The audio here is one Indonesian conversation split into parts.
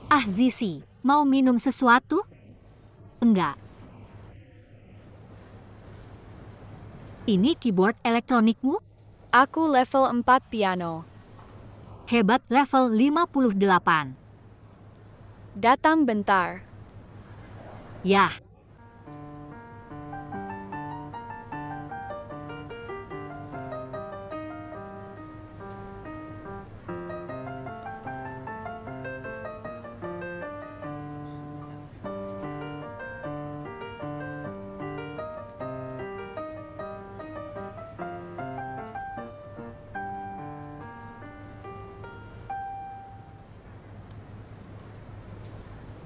Ah, Zizi, mau minum sesuatu? Enggak. Ini keyboard elektronikmu? Aku level 4 piano. Hebat, level 58. Datang bentar. Yah.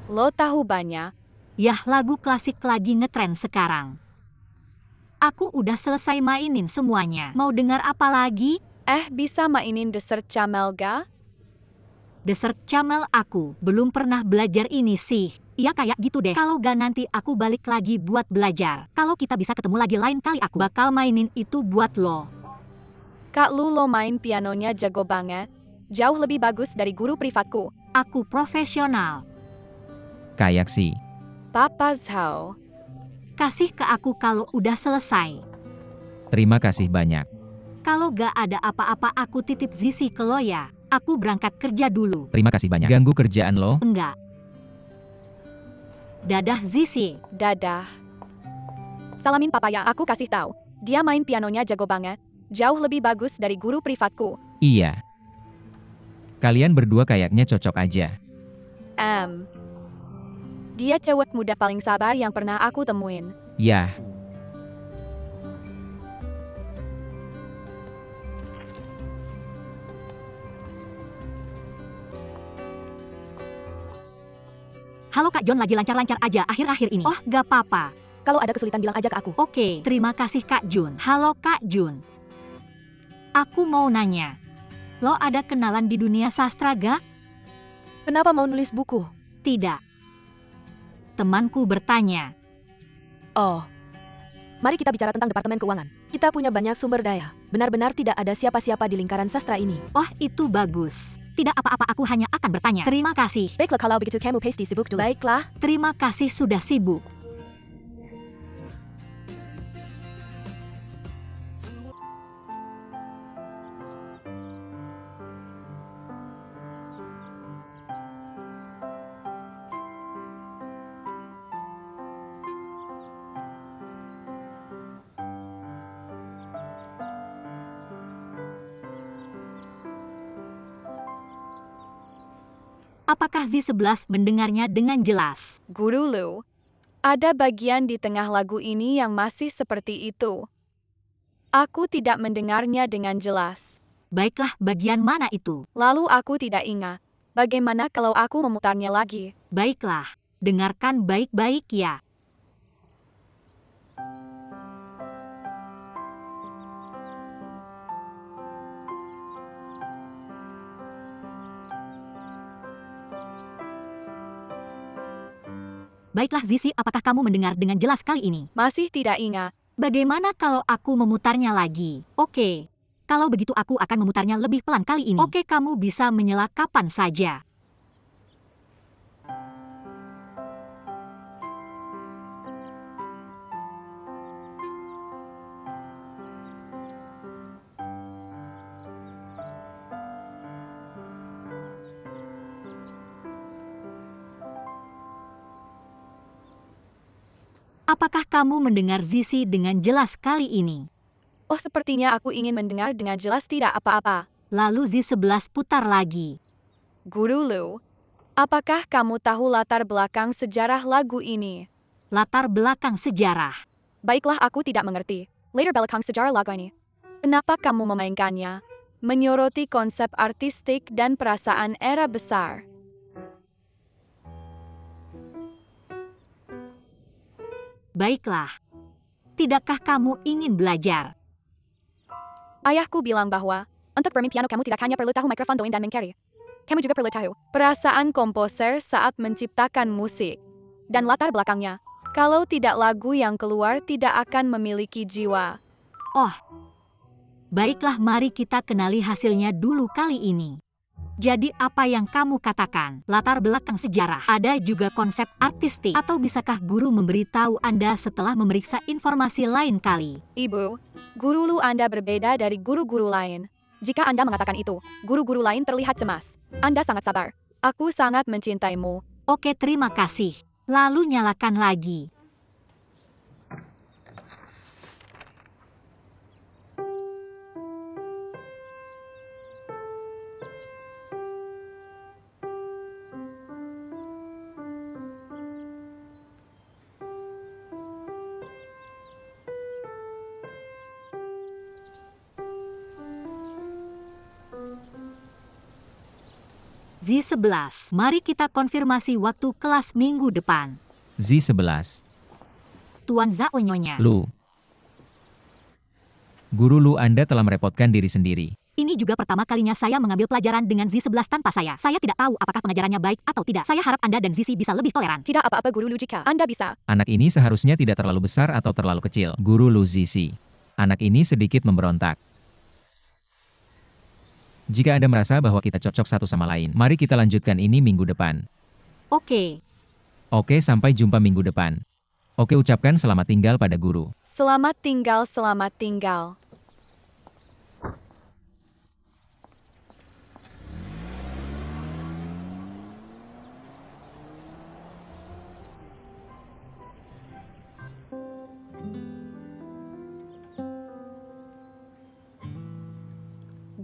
Lo tahu banyak? Yah, lagu klasik lagi ngetren sekarang. Aku udah selesai mainin semuanya. Mau dengar apa lagi? Bisa mainin dessert camel ga? Dessert camel aku belum pernah belajar ini sih. Iya kayak gitu deh. Kalau gak nanti aku balik lagi buat belajar. Kalau kita bisa ketemu lagi lain kali aku bakal mainin itu buat lo. Kak Lu lo main pianonya jago banget. Jauh lebih bagus dari guru privatku. Aku profesional. Kayak sih. Papa Zhao. Kasih ke aku kalau udah selesai. Terima kasih banyak. Kalau gak ada apa-apa aku titip Zizi ke lo ya. Aku berangkat kerja dulu. Terima kasih banyak. Ganggu kerjaan lo? Enggak. Dadah Zizi. Dadah. Salamin papa yang aku kasih tahu. Dia main pianonya jago banget. Jauh lebih bagus dari guru privatku. Iya. Kalian berdua kayaknya cocok aja. Dia cewek muda paling sabar yang pernah aku temuin. Yah. Halo Kak John, lagi lancar-lancar aja akhir-akhir ini. Oh, gak apa-apa. Kalau ada kesulitan bilang aja ke aku. Oke, terima kasih Kak Jun. Halo Kak Jun. Aku mau nanya. Lo ada kenalan di dunia sastra gak? Kenapa mau nulis buku? Tidak. Temanku bertanya. Oh. Mari kita bicara tentang Departemen Keuangan. Kita punya banyak sumber daya. Benar-benar tidak ada siapa-siapa di lingkaran sastra ini. Oh, itu bagus. Tidak apa-apa, aku hanya akan bertanya. Terima kasih. Baiklah kalau begitu kamu pasti sibuk dulu. Baiklah. Terima kasih sudah sibuk. Apakah Z11 mendengarnya dengan jelas? Guru Lu. Ada bagian di tengah lagu ini yang masih seperti itu. Aku tidak mendengarnya dengan jelas. Baiklah, bagian mana itu? Lalu aku tidak ingat. Bagaimana kalau aku memutarnya lagi? Baiklah, dengarkan baik-baik ya. Baiklah Zizi, apakah kamu mendengar dengan jelas kali ini? Masih tidak ingat. Bagaimana kalau aku memutarnya lagi? Oke. Kalau begitu aku akan memutarnya lebih pelan kali ini. Oke, kamu bisa menyela kapan saja. Apakah kamu mendengar Zizi dengan jelas kali ini? Oh, sepertinya aku ingin mendengar dengan jelas tidak apa-apa. Lalu Z11 putar lagi. Guru Lu, apakah kamu tahu latar belakang sejarah lagu ini? Latar belakang sejarah. Baiklah, aku tidak mengerti. Latar belakang sejarah lagu ini. Kenapa kamu memainkannya? Menyoroti konsep artistik dan perasaan era besar. Baiklah. Tidakkah kamu ingin belajar? Ayahku bilang bahwa, untuk bermain piano kamu tidak hanya perlu tahu mikrofon doin dan mengkari. Kamu juga perlu tahu perasaan komposer saat menciptakan musik. Dan latar belakangnya. Kalau tidak, lagu yang keluar tidak akan memiliki jiwa. Oh. Baiklah, mari kita kenali hasilnya dulu kali ini. Jadi apa yang kamu katakan? Latar belakang sejarah, ada juga konsep artistik. Atau bisakah guru memberitahu Anda setelah memeriksa informasi lain kali? Ibu, guru Lu Anda berbeda dari guru-guru lain. Jika Anda mengatakan itu, guru-guru lain terlihat cemas. Anda sangat sabar. Aku sangat mencintaimu. Oke, terima kasih. Lalu nyalakan lagi. Z11, mari kita konfirmasi waktu kelas minggu depan. Z11. Tuan Zhao nyonya. Lu. Guru Lu Anda telah merepotkan diri sendiri. Ini juga pertama kalinya saya mengambil pelajaran dengan Z11 tanpa saya. Saya tidak tahu apakah pengajarannya baik atau tidak. Saya harap Anda dan Zizi bisa lebih toleran. Tidak apa-apa guru Lu jika Anda bisa. Anak ini seharusnya tidak terlalu besar atau terlalu kecil. Guru Lu Zizi. Anak ini sedikit memberontak. Jika Anda merasa bahwa kita cocok satu sama lain, mari kita lanjutkan ini minggu depan. Oke. Oke, sampai jumpa minggu depan. Oke, ucapkan selamat tinggal pada guru. Selamat tinggal, selamat tinggal.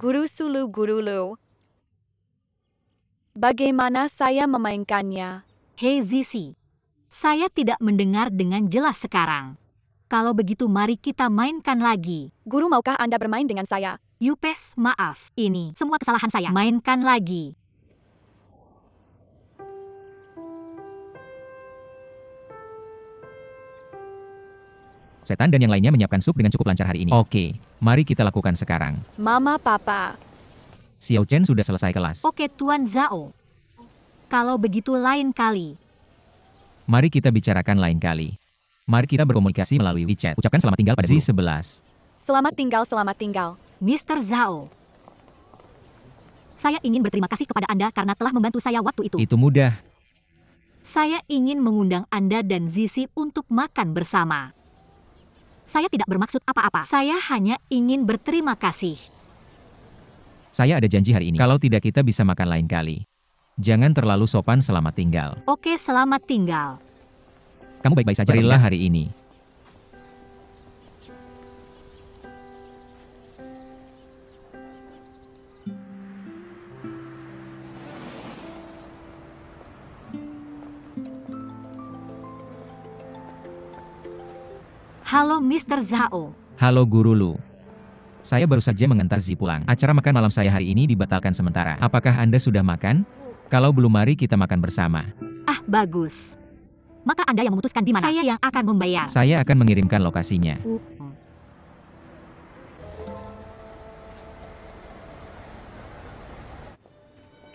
Guru Sulu, Guru Lu. Bagaimana saya memainkannya? Hei Zizi. Saya tidak mendengar dengan jelas sekarang. Kalau begitu mari kita mainkan lagi. Guru, maukah Anda bermain dengan saya? Yupes, maaf. Ini semua kesalahan saya. Mainkan lagi. Setan dan yang lainnya menyiapkan sup dengan cukup lancar hari ini. Oke, mari kita lakukan sekarang. Mama, Papa. Xiao Chen sudah selesai kelas. Oke Tuan Zhao. Kalau begitu lain kali. Mari kita bicarakan lain kali. Mari kita berkomunikasi melalui WeChat. Ucapkan selamat tinggal pada Z11. Selamat tinggal, selamat tinggal. Mr. Zhao. Saya ingin berterima kasih kepada Anda karena telah membantu saya waktu itu. Itu mudah. Saya ingin mengundang Anda dan Zizi untuk makan bersama. Saya tidak bermaksud apa-apa. Saya hanya ingin berterima kasih. Saya ada janji hari ini. Kalau tidak kita bisa makan lain kali. Jangan terlalu sopan, selamat tinggal. Oke, selamat tinggal. Kamu baik-baik saja. Berilah hari ini. Halo Mr. Zhao. Halo Guru Lu. Saya baru saja mengantar Zi pulang. Acara makan malam saya hari ini dibatalkan sementara. Apakah Anda sudah makan? Kalau belum mari kita makan bersama. Ah, bagus. Maka Anda yang memutuskan di mana saya yang akan membayar. Saya akan mengirimkan lokasinya.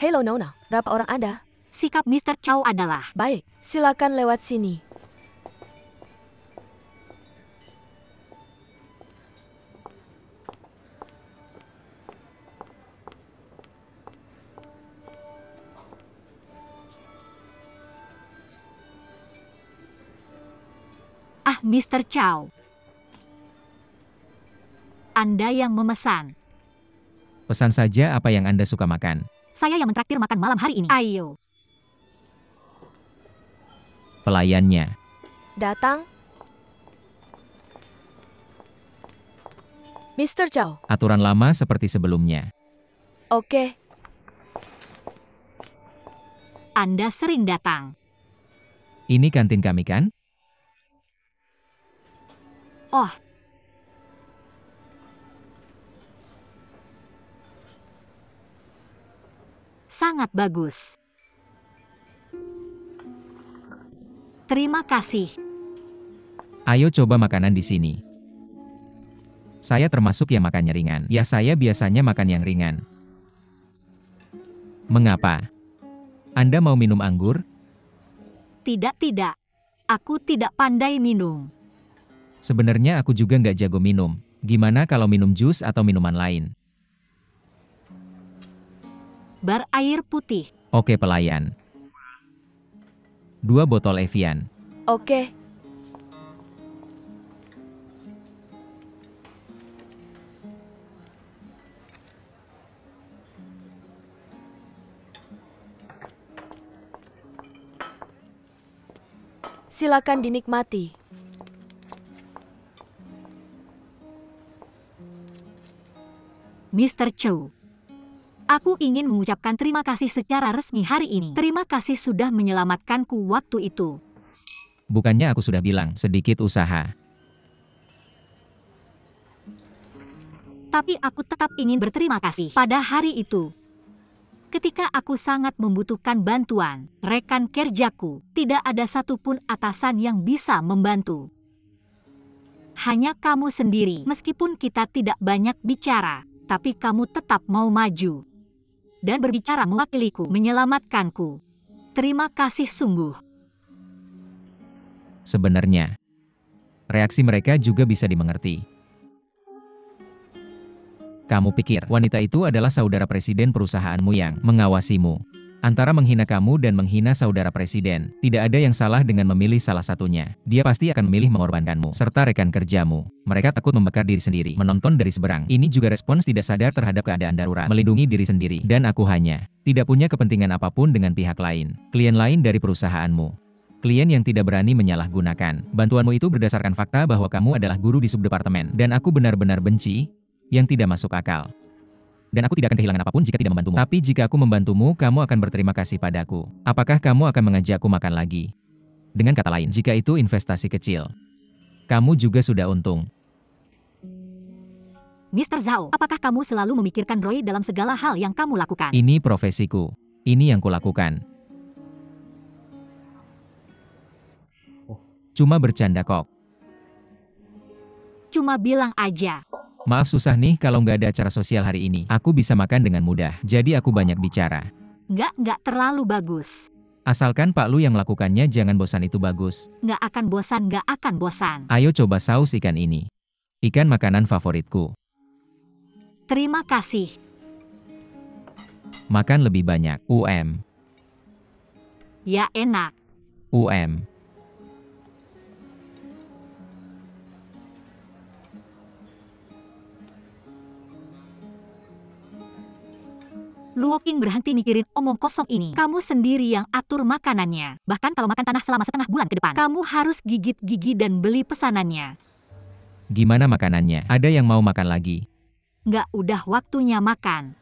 Halo Nona, berapa orang Anda? Sikap Mr. Chow adalah, Baik, silakan lewat sini. ah Mr. Chow. Anda yang memesan. Pesan saja apa yang Anda suka makan. Saya yang mentraktir makan malam hari ini. Ayo. Pelayannya. Datang. Mr. Chow. Aturan lama seperti sebelumnya. Oke, Anda sering datang. Ini kantin kami kan? Oh. Sangat bagus. Terima kasih. Ayo coba makanan di sini. Saya termasuk yang makannya ringan. Ya, saya biasanya makan yang ringan. Mengapa? Anda mau minum anggur? Tidak. Aku tidak pandai minum. Sebenarnya aku juga nggak jago minum. Gimana kalau minum jus atau minuman lain? bar air putih. Oke pelayan. 2 botol Evian. Oke. Silakan dinikmati. Mr. Chow. Aku ingin mengucapkan terima kasih secara resmi hari ini. Terima kasih sudah menyelamatkanku waktu itu. Bukannya aku sudah bilang, sedikit usaha. Tapi aku tetap ingin berterima kasih pada hari itu. Ketika aku sangat membutuhkan bantuan, rekan kerjaku, tidak ada satupun atasan yang bisa membantu. Hanya kamu sendiri, meskipun kita tidak banyak bicara, tapi kamu tetap mau maju. Dan berbicara mewakiliku, menyelamatkanku. Terima kasih sungguh. Sebenarnya, reaksi mereka juga bisa dimengerti. Kamu pikir wanita itu adalah saudara presiden perusahaanmu yang mengawasimu. Antara menghina kamu dan menghina saudara presiden, tidak ada yang salah dengan memilih salah satunya. Dia pasti akan memilih mengorbankanmu, serta rekan kerjamu. Mereka takut membakar diri sendiri, menonton dari seberang. Ini juga respons tidak sadar terhadap keadaan darurat, melindungi diri sendiri. Dan aku hanya tidak punya kepentingan apapun dengan pihak lain, klien lain dari perusahaanmu. Klien yang tidak berani menyalahgunakan. Bantuanmu itu berdasarkan fakta bahwa kamu adalah guru di subdepartemen. Dan aku benar-benar benci yang tidak masuk akal. Dan aku tidak akan kehilangan apapun jika tidak membantumu. Tapi jika aku membantumu, kamu akan berterima kasih padaku. Apakah kamu akan mengajakku makan lagi? Dengan kata lain, jika itu investasi kecil, kamu juga sudah untung. Mr. Zhao, apakah kamu selalu memikirkan Roy dalam segala hal yang kamu lakukan? Ini profesiku. Ini yang kulakukan. Cuma bercanda kok. Cuma bilang aja. Maaf susah nih kalau nggak ada acara sosial hari ini. Aku bisa makan dengan mudah, jadi aku banyak bicara. Nggak terlalu bagus. Asalkan Pak Lu yang melakukannya jangan bosan itu bagus. Nggak akan bosan. Ayo coba saus ikan ini. Ikan makanan favoritku. Terima kasih. Makan lebih banyak. Ya enak. Luoking berhenti mikirin omong kosong ini. Kamu sendiri yang atur makanannya. Bahkan kalau makan tanah selama setengah bulan ke depan, kamu harus gigit gigi dan beli pesanannya. Gimana makanannya? Ada yang mau makan lagi? Nggak, udah waktunya makan.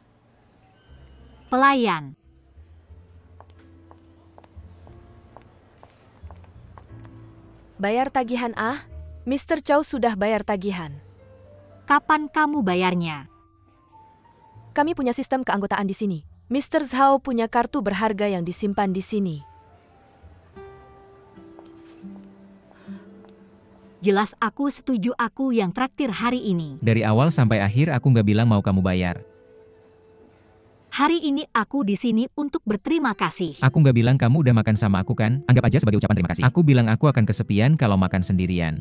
Pelayan. Bayar tagihan Mr. Chow sudah bayar tagihan. Kapan kamu bayarnya? Kami punya sistem keanggotaan di sini. Mr. Zhao punya kartu berharga yang disimpan di sini. Jelas aku setuju, aku yang traktir hari ini. Dari awal sampai akhir aku nggak bilang mau kamu bayar. Hari ini aku di sini untuk berterima kasih. Aku nggak bilang kamu udah makan sama aku kan? Anggap aja sebagai ucapan terima kasih. Aku bilang aku akan kesepian kalau makan sendirian.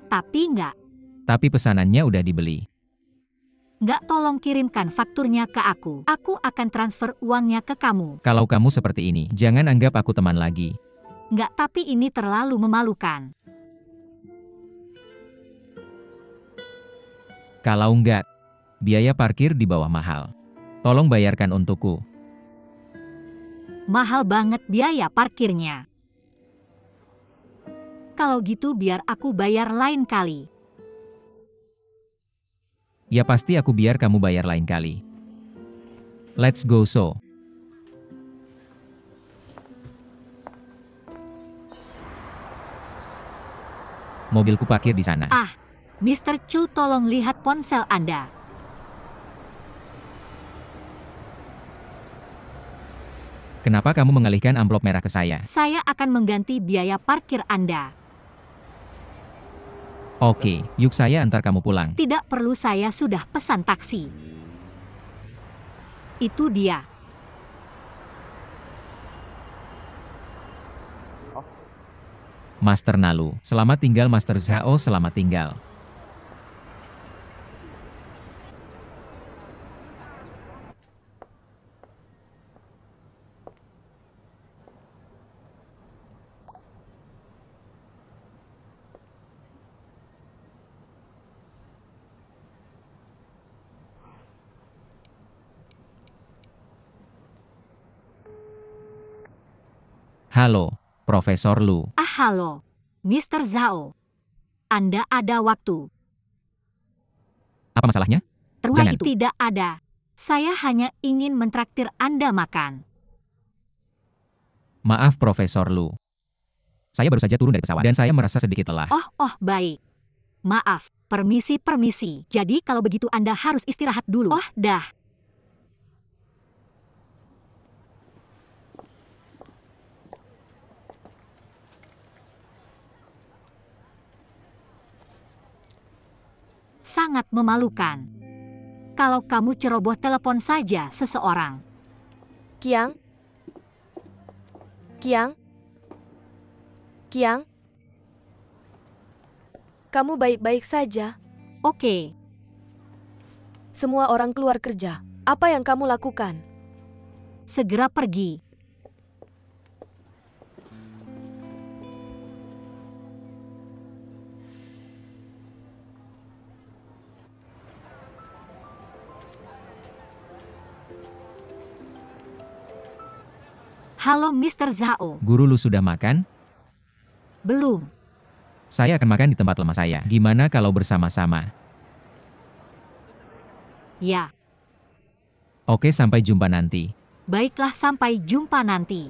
Tapi pesanannya udah dibeli. Nggak, tolong kirimkan fakturnya ke aku. Aku akan transfer uangnya ke kamu. Kalau kamu seperti ini, jangan anggap aku teman lagi. Nggak, tapi ini terlalu memalukan. Kalau enggak, biaya parkir di bawah mahal. Tolong bayarkan untukku. Mahal banget biaya parkirnya. Kalau gitu biar aku bayar lain kali. Ya pasti aku biar kamu bayar lain kali. Let's go so. Mobilku parkir di sana. Mr. Chu, tolong lihat ponsel Anda. Kenapa kamu mengalihkan amplop merah ke saya? Saya akan mengganti biaya parkir Anda. Oke, yuk saya antar kamu pulang. Tidak perlu, saya sudah pesan taksi. Itu dia. Master Nalu, selamat tinggal Master Zhao, selamat tinggal. Halo, Profesor Lu. Ah, halo, Mr. Zhao. Anda ada waktu? Apa masalahnya? Terwah Jangan. itu tidak ada. Saya hanya ingin mentraktir Anda makan. Maaf, Profesor Lu. Saya baru saja turun dari pesawat dan saya merasa sedikit lelah. Oh, baik. Maaf, permisi. Jadi kalau begitu Anda harus istirahat dulu. Oh, dah. Sangat memalukan. Kalau kamu ceroboh telepon saja seseorang. Kiang? Kiang? Kiang? Kamu baik-baik saja? Oke, Semua orang keluar kerja. Apa yang kamu lakukan? segera pergi. Halo Mr. Zhao. Guru Lu sudah makan? Belum. Saya akan makan di tempat lemah saya. Gimana kalau bersama-sama? Ya, Oke, sampai jumpa nanti. baiklah, sampai jumpa nanti.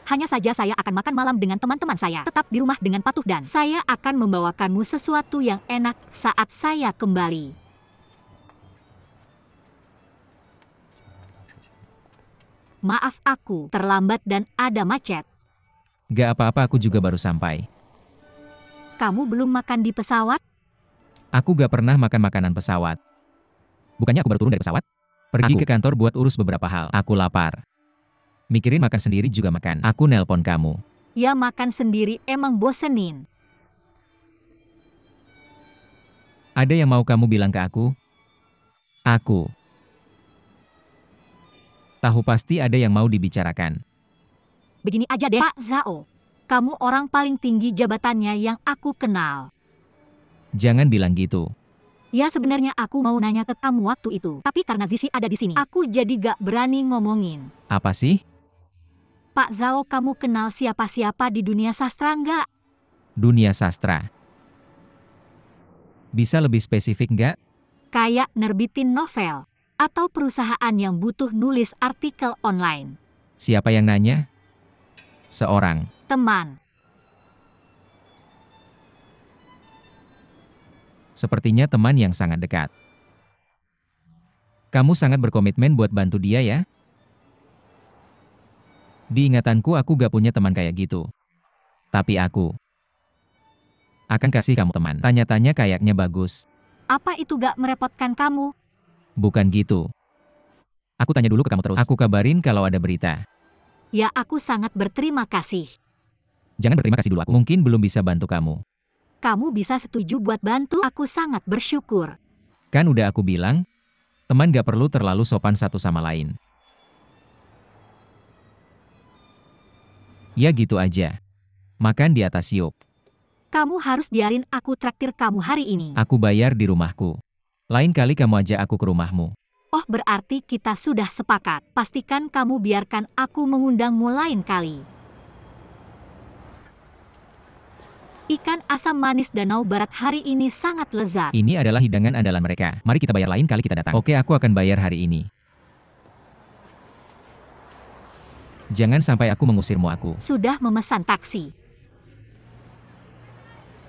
Hanya saja saya akan makan malam dengan teman-teman saya. Tetap di rumah dengan patuh dan saya akan membawakanmu sesuatu yang enak saat saya kembali. Maaf, aku terlambat dan ada macet. Gak apa-apa, aku juga baru sampai. Kamu belum makan di pesawat? Aku gak pernah makan makanan pesawat. Bukannya aku baru turun dari pesawat? Pergi ke kantor buat urus beberapa hal. Aku lapar. Mikirin makan sendiri juga makan. Aku nelpon kamu. Ya, makan sendiri emang bosenin. Ada yang mau kamu bilang ke aku? Aku tahu pasti ada yang mau dibicarakan. Begini aja deh, Pak Zhao. Kamu orang paling tinggi jabatannya yang aku kenal. Jangan bilang gitu. Ya, sebenarnya aku mau nanya ke kamu waktu itu. Tapi karena Zizi ada di sini, aku jadi gak berani ngomongin. Apa sih? Pak Zhao, kamu kenal siapa-siapa di dunia sastra nggak? Dunia sastra. Bisa lebih spesifik nggak? Kayak nerbitin novel. Atau perusahaan yang butuh nulis artikel online. Siapa yang nanya? Seorang. Teman. Sepertinya teman yang sangat dekat. Kamu sangat berkomitmen buat bantu dia ya? Di ingatanku aku gak punya teman kayak gitu. Tapi aku akan kasih kamu teman. Tanya-tanya kayaknya bagus. Apa itu gak merepotkan kamu? Bukan gitu. Aku tanya dulu ke kamu terus. Aku kabarin kalau ada berita. Ya, aku sangat berterima kasih. Jangan berterima kasih dulu aku. Mungkin belum bisa bantu kamu. Kamu bisa setuju buat bantu, aku sangat bersyukur. Kan udah aku bilang, teman gak perlu terlalu sopan satu sama lain. Ya gitu aja. Makan di atas yuk. Kamu harus biarin aku traktir kamu hari ini. Aku bayar di rumahku. Lain kali kamu ajak aku ke rumahmu. Oh, berarti kita sudah sepakat. Pastikan kamu biarkan aku mengundangmu lain kali. Ikan asam manis Danau Barat hari ini sangat lezat. Ini adalah hidangan andalan mereka. Mari kita bayar lain kali kita datang. Oke, aku akan bayar hari ini. Jangan sampai aku mengusirmu aku. Sudah memesan taksi.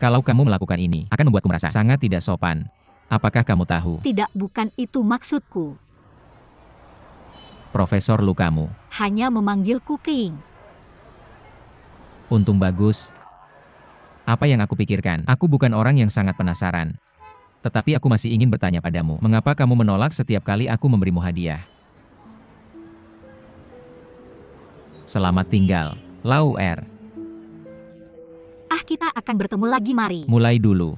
Kalau kamu melakukan ini, akan membuatku merasa sangat tidak sopan. Apakah kamu tahu? Tidak, bukan itu maksudku. Profesor Lu kamu. Hanya memanggilku King. Untung bagus. Apa yang aku pikirkan? Aku bukan orang yang sangat penasaran. Tetapi aku masih ingin bertanya padamu. Mengapa kamu menolak setiap kali aku memberimu hadiah? Selamat tinggal, Lau Er. Ah, kita akan bertemu lagi, mari. Mulai dulu.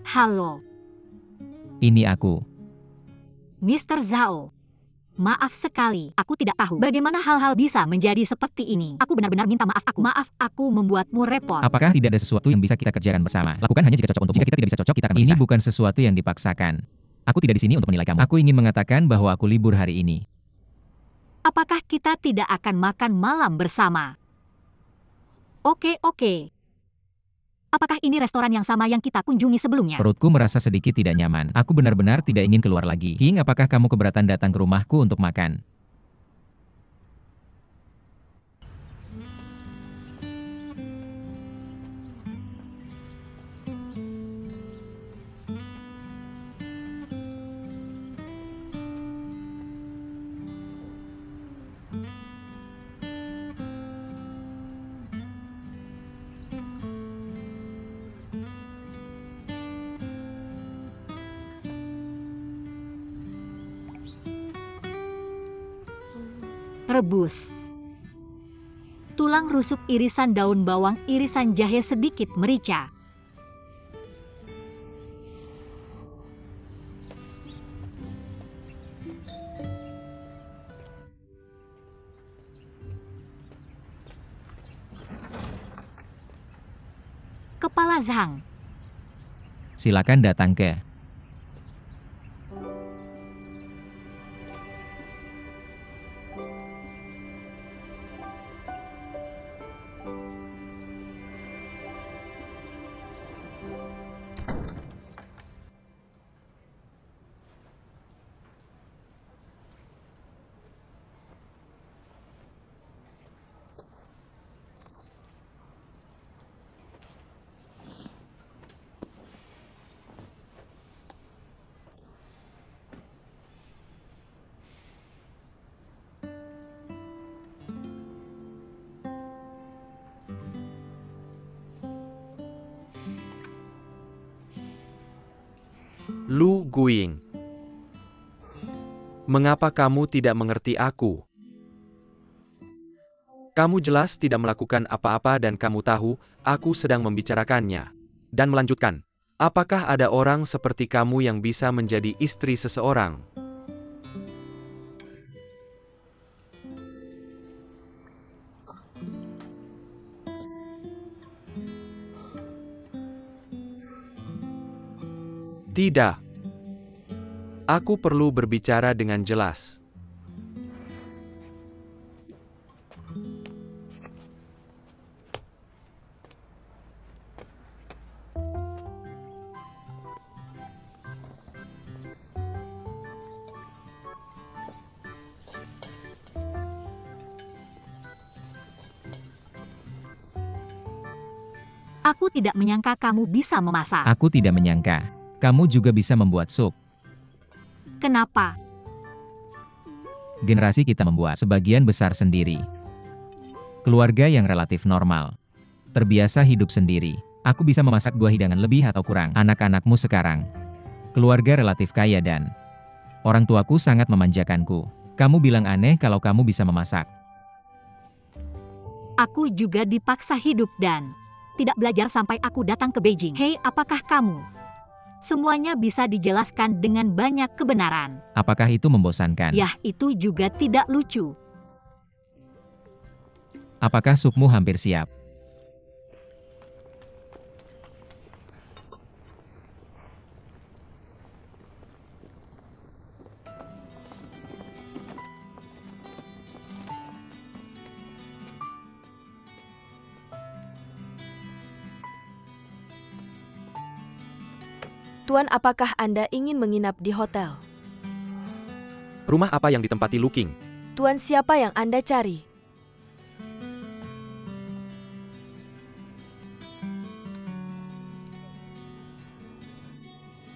Halo, Ini aku. Mr. Zhao. Maaf sekali, aku tidak tahu bagaimana hal-hal bisa menjadi seperti ini. Aku benar-benar minta maaf. Aku membuatmu repot. Apakah tidak ada sesuatu yang bisa kita kerjakan bersama? Lakukan hanya jika cocok untuk. Jika kita tidak bisa cocok, kita akan berpisah. Ini bukan sesuatu yang dipaksakan. Aku tidak di sini untuk menilai kamu. Aku ingin mengatakan bahwa aku libur hari ini. Apakah kita tidak akan makan malam bersama? Oke. Apakah ini restoran yang sama yang kita kunjungi sebelumnya? Perutku merasa sedikit tidak nyaman. Aku benar-benar tidak ingin keluar lagi. King, apakah kamu keberatan datang ke rumahku untuk makan? Rebus. Tulang rusuk, irisan daun bawang, irisan jahe, sedikit merica. Kepala Zhang. Silakan datang ke. Lu Guiying. Mengapa kamu tidak mengerti aku? Kamu jelas tidak melakukan apa-apa dan kamu tahu, aku sedang membicarakannya. Dan melanjutkan, apakah ada orang seperti kamu yang bisa menjadi istri seseorang? Tidak. Aku perlu berbicara dengan jelas. Aku tidak menyangka kamu bisa memasak. Aku tidak menyangka. Kamu juga bisa membuat sup. Kenapa? Generasi kita membuat sebagian besar sendiri. Keluarga yang relatif normal. Terbiasa hidup sendiri. Aku bisa memasak 2 hidangan lebih atau kurang. Anak-anakmu sekarang. Keluarga relatif kaya dan orang tuaku sangat memanjakanku. Kamu bilang aneh kalau kamu bisa memasak. Aku juga dipaksa hidup dan tidak belajar sampai aku datang ke Beijing. Hei, apakah kamu? Semuanya bisa dijelaskan dengan banyak kebenaran. Apakah itu membosankan? Yah, itu juga tidak lucu. Apakah supmu hampir siap? Tuan, apakah Anda ingin menginap di hotel? Rumah apa yang ditempati Lu King? Tuan, siapa yang Anda cari?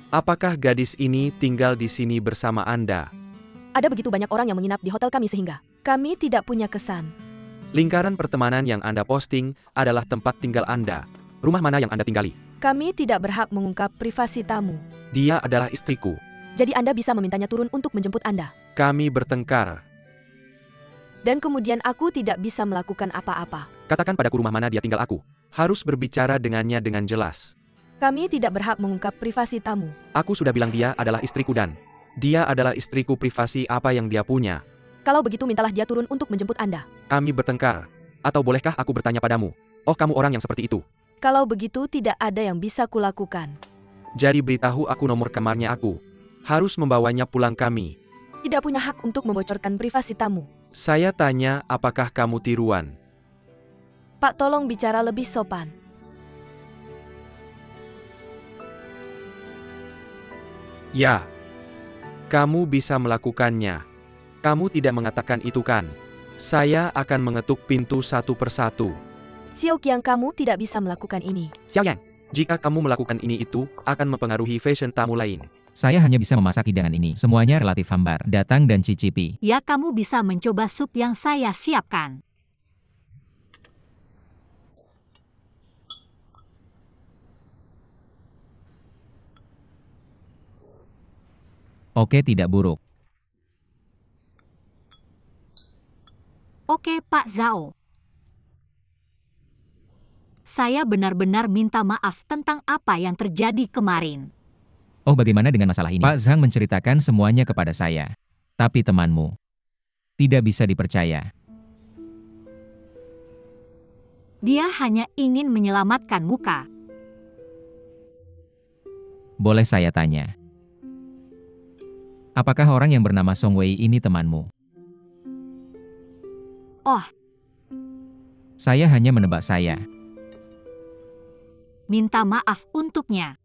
Apakah gadis ini tinggal di sini bersama Anda? Ada begitu banyak orang yang menginap di hotel kami sehingga kami tidak punya kesan. Lingkaran pertemanan yang Anda posting adalah tempat tinggal Anda. Rumah mana yang Anda tinggali? Kami tidak berhak mengungkap privasi tamu. Dia adalah istriku. Jadi Anda bisa memintanya turun untuk menjemput Anda. Kami bertengkar. Dan kemudian aku tidak bisa melakukan apa-apa. Katakan padaku rumah mana dia tinggal aku. Harus berbicara dengannya dengan jelas. Kami tidak berhak mengungkap privasi tamu. Aku sudah bilang dia adalah istriku dan dia adalah istriku. Privasi apa yang dia punya? Kalau begitu mintalah dia turun untuk menjemput Anda. Kami bertengkar. Atau bolehkah aku bertanya padamu? Oh, kamu orang yang seperti itu. Kalau begitu tidak ada yang bisa kulakukan. Jadi beritahu aku nomor kamarnya aku. Harus membawanya pulang kami. Tidak punya hak untuk membocorkan privasi tamu. Saya tanya apakah kamu tiruan? Pak, tolong bicara lebih sopan. Ya. Kamu bisa melakukannya. Kamu tidak mengatakan itu kan? Saya akan mengetuk pintu satu persatu. Xiao Qiang, kamu tidak bisa melakukan ini. Xiao Yang, jika kamu melakukan ini itu akan mempengaruhi fashion tamu lain. Saya hanya bisa memasak hidangan ini. Semuanya relatif hambar. Datang dan cicipi. Ya, kamu bisa mencoba sup yang saya siapkan. Oke, tidak buruk. Oke, Pak Zhao. Saya benar-benar minta maaf tentang apa yang terjadi kemarin. Oh, bagaimana dengan masalah ini? Pak Zhang menceritakan semuanya kepada saya. Tapi temanmu tidak bisa dipercaya. Dia hanya ingin menyelamatkan muka. Boleh saya tanya? Apakah orang yang bernama Song Wei ini temanmu? Oh, Saya hanya menebak saya. minta maaf untuknya.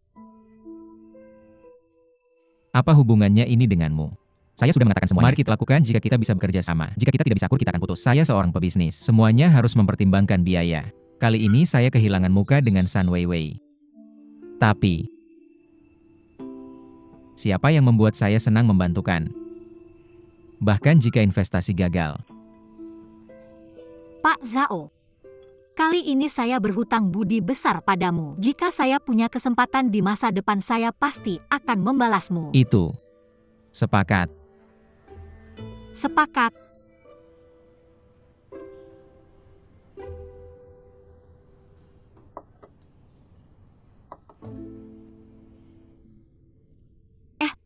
Apa hubungannya ini denganmu? Saya sudah mengatakan semuanya. Mari kita lakukan jika kita bisa bekerja sama. Jika kita tidak bisa akur, kita akan putus. Saya seorang pebisnis. Semuanya harus mempertimbangkan biaya. Kali ini saya kehilangan muka dengan Sun Weiwei. Tapi, siapa yang membuat saya senang membantukan? Bahkan jika investasi gagal. Pak Zhao, kali ini saya berhutang budi besar padamu. Jika saya punya kesempatan di masa depan, saya pasti akan membalasmu. Itu. Sepakat. Sepakat.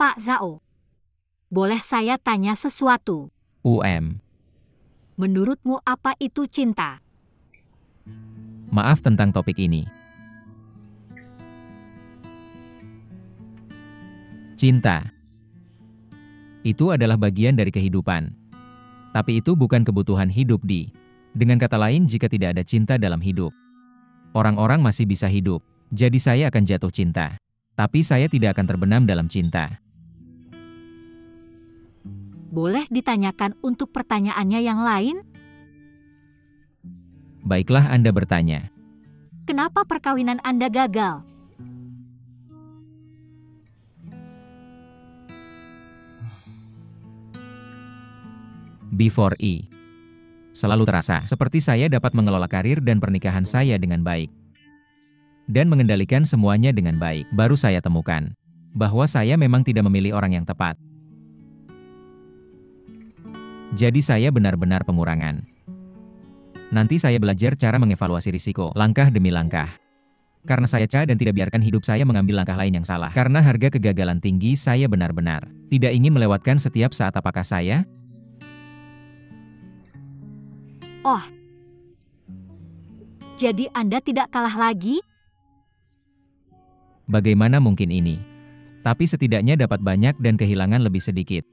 Pak Zhao, boleh saya tanya sesuatu? Menurutmu apa itu cinta? Maaf tentang topik ini. Cinta. Itu adalah bagian dari kehidupan. Tapi itu bukan kebutuhan hidup di. Dengan kata lain, jika tidak ada cinta dalam hidup, orang-orang masih bisa hidup. Jadi saya akan jatuh cinta. Tapi saya tidak akan terbenam dalam cinta. Boleh ditanyakan untuk pertanyaannya yang lain? Baiklah, Anda bertanya. Kenapa perkawinan Anda gagal? Before E. Selalu terasa seperti saya dapat mengelola karir dan pernikahan saya dengan baik. Dan mengendalikan semuanya dengan baik. Baru saya temukan bahwa saya memang tidak memilih orang yang tepat. Jadi saya benar-benar pengurangan. Nanti saya belajar cara mengevaluasi risiko, langkah demi langkah. Karena saya dan tidak biarkan hidup saya mengambil langkah lain yang salah. Karena harga kegagalan tinggi, saya benar-benar tidak ingin melewatkan setiap saat. Apakah saya? Oh, jadi Anda tidak kalah lagi? Bagaimana mungkin ini? Tapi setidaknya dapat banyak dan kehilangan lebih sedikit.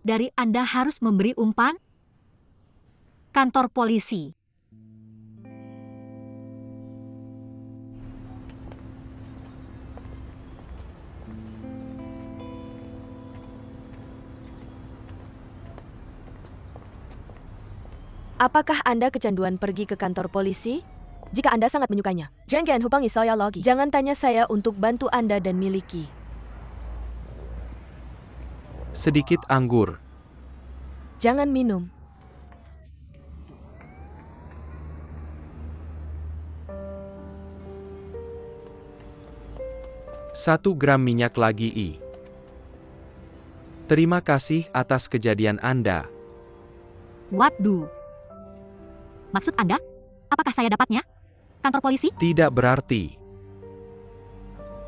Dari Anda harus memberi umpan? Kantor polisi. Apakah Anda kecanduan pergi ke kantor polisi? Jika Anda sangat menyukainya, jangan hubungi saya lagi. Jangan tanya saya untuk bantu Anda dan miliki. Sedikit anggur. Jangan minum. 1 gram minyak lagi I. Terima kasih atas kejadian Anda. Waduh. Maksud Anda? Apakah saya dapatnya? Kantor polisi? Tidak berarti.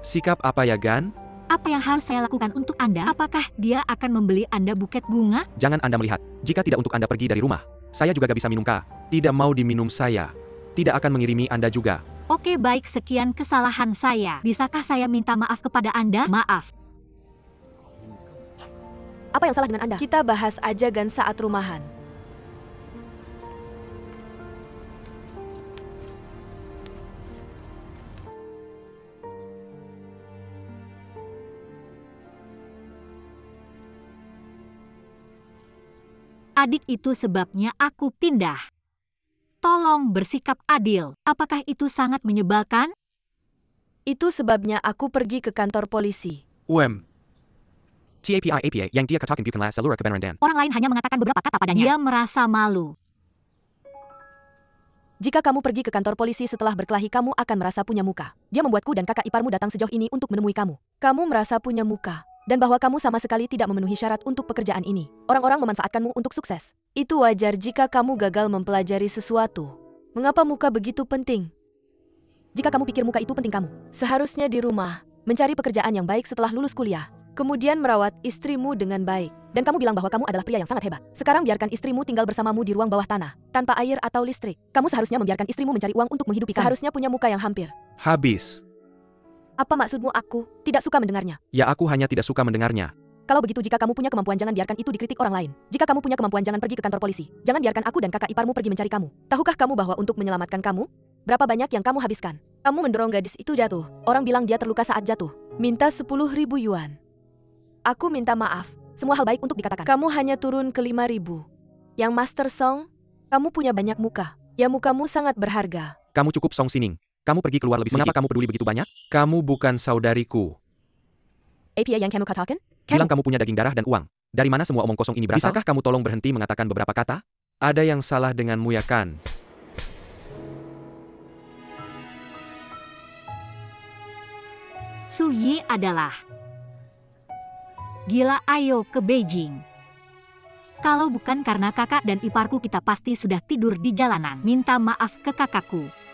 Sikap apa ya, Gan? Apa yang harus saya lakukan untuk Anda? Apakah dia akan membeli Anda buket bunga? Jangan Anda melihat. Jika tidak untuk Anda pergi dari rumah, saya juga gak bisa minum Kak. Tidak mau diminum saya. Tidak akan mengirimi Anda juga. Oke baik, sekian kesalahan saya. Bisakah saya minta maaf kepada Anda? Maaf. Apa yang salah dengan Anda? Kita bahas aja Gan saat rumahan. Adik itu sebabnya aku pindah. Tolong bersikap adil. Apakah itu sangat menyebalkan? Itu sebabnya aku pergi ke kantor polisi. TAPI yang dia katakan bukanlah seluruh kebenaran Dan. Orang lain hanya mengatakan beberapa kata padanya. Dia merasa malu. Jika kamu pergi ke kantor polisi setelah berkelahi, kamu akan merasa punya muka. Dia membuatku dan kakak iparmu datang sejauh ini untuk menemui kamu. Kamu merasa punya muka. Dan bahwa kamu sama sekali tidak memenuhi syarat untuk pekerjaan ini. Orang-orang memanfaatkanmu untuk sukses. Itu wajar jika kamu gagal mempelajari sesuatu. Mengapa muka begitu penting? Jika kamu pikir muka itu penting, kamu seharusnya di rumah, mencari pekerjaan yang baik setelah lulus kuliah. Kemudian merawat istrimu dengan baik. Dan kamu bilang bahwa kamu adalah pria yang sangat hebat. Sekarang biarkan istrimu tinggal bersamamu di ruang bawah tanah, tanpa air atau listrik. Kamu seharusnya membiarkan istrimu mencari uang untuk menghidupi kamu. Seharusnya punya muka yang hampir. Habis. Apa maksudmu? Aku tidak suka mendengarnya. Ya, aku hanya tidak suka mendengarnya. Kalau begitu, jika kamu punya kemampuan, jangan biarkan itu dikritik orang lain. Jika kamu punya kemampuan, jangan pergi ke kantor polisi. Jangan biarkan aku dan kakak iparmu pergi mencari kamu. Tahukah kamu bahwa untuk menyelamatkan kamu, berapa banyak yang kamu habiskan? Kamu mendorong gadis itu jatuh. Orang bilang dia terluka saat jatuh. Minta 10.000 yuan. Aku minta maaf. Semua hal baik untuk dikatakan. Kamu hanya turun ke 5.000. Yang Master Song, kamu punya banyak muka. Ya, mukamu sangat berharga. Kamu cukup Song Sining. Kamu pergi keluar lebih sedikit. Mengapa kamu peduli begitu banyak? Kamu bukan saudariku. APA yang kamu katakan? Bilang kamu punya daging darah dan uang. Dari mana semua omong kosong ini berasal? Bisakah kamu tolong berhenti mengatakan beberapa kata? Ada yang salah denganmu ya kan? Su Yi adalah gila. Ayo ke Beijing. Kalau bukan karena kakak dan iparku, kita pasti sudah tidur di jalanan. Minta maaf ke kakakku.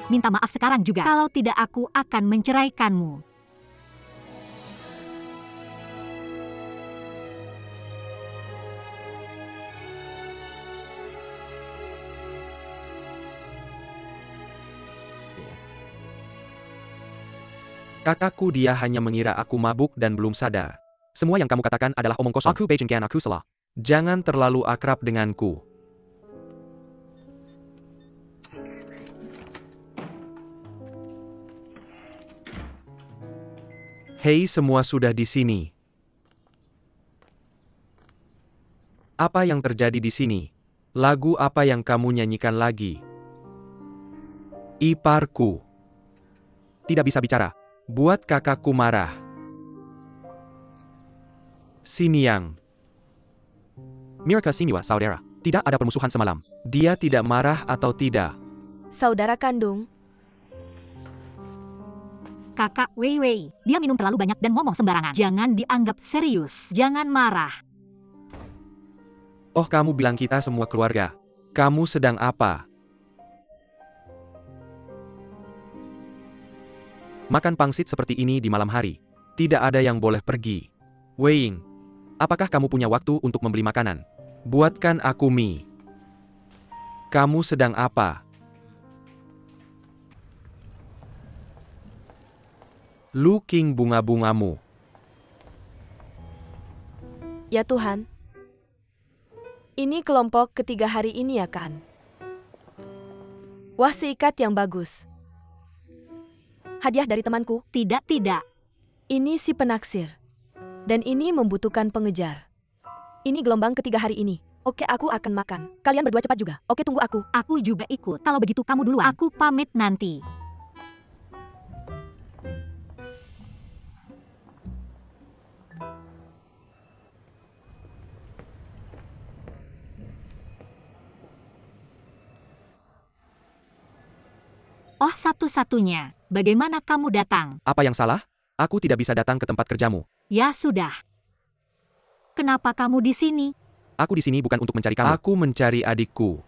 Minta maaf sekarang juga. Kalau tidak, aku akan menceraikanmu. Kakakku, dia hanya mengira aku mabuk dan belum sadar. Semua yang kamu katakan adalah omong kosong. Aku Beijing kan, aku salah. Jangan terlalu akrab denganku. Hei, semua sudah di sini. Apa yang terjadi di sini? Lagu apa yang kamu nyanyikan lagi? Iparku. Tidak bisa bicara. Buat kakakku marah. Siniang. Mirka Siniwa, saudara. Tidak ada permusuhan semalam. Dia tidak marah atau tidak? Saudara kandung. Kakak Wei Wei, dia minum terlalu banyak dan ngomong sembarangan. Jangan dianggap serius. Jangan marah. Oh, kamu bilang kita semua keluarga. Kamu sedang apa? Makan pangsit seperti ini di malam hari. Tidak ada yang boleh pergi. Weiing, apakah kamu punya waktu untuk membeli makanan? Buatkan aku mie. Kamu sedang apa? Looking bunga-bungamu. Ya Tuhan. Ini kelompok ketiga hari ini ya kan? Wah, seikat yang bagus. Hadiah dari temanku. Tidak, tidak. Ini si penaksir. Dan ini membutuhkan pengejar. Ini gelombang ketiga hari ini. Oke, aku akan makan. Kalian berdua cepat juga. Oke, tunggu aku. Aku juga ikut. Kalau begitu kamu duluan. Aku pamit nanti. Oh, satu-satunya. Bagaimana kamu datang? Apa yang salah? Aku tidak bisa datang ke tempat kerjamu. Ya sudah. Kenapa kamu di sini? Aku di sini bukan untuk mencari kamu. Aku mencari adikku.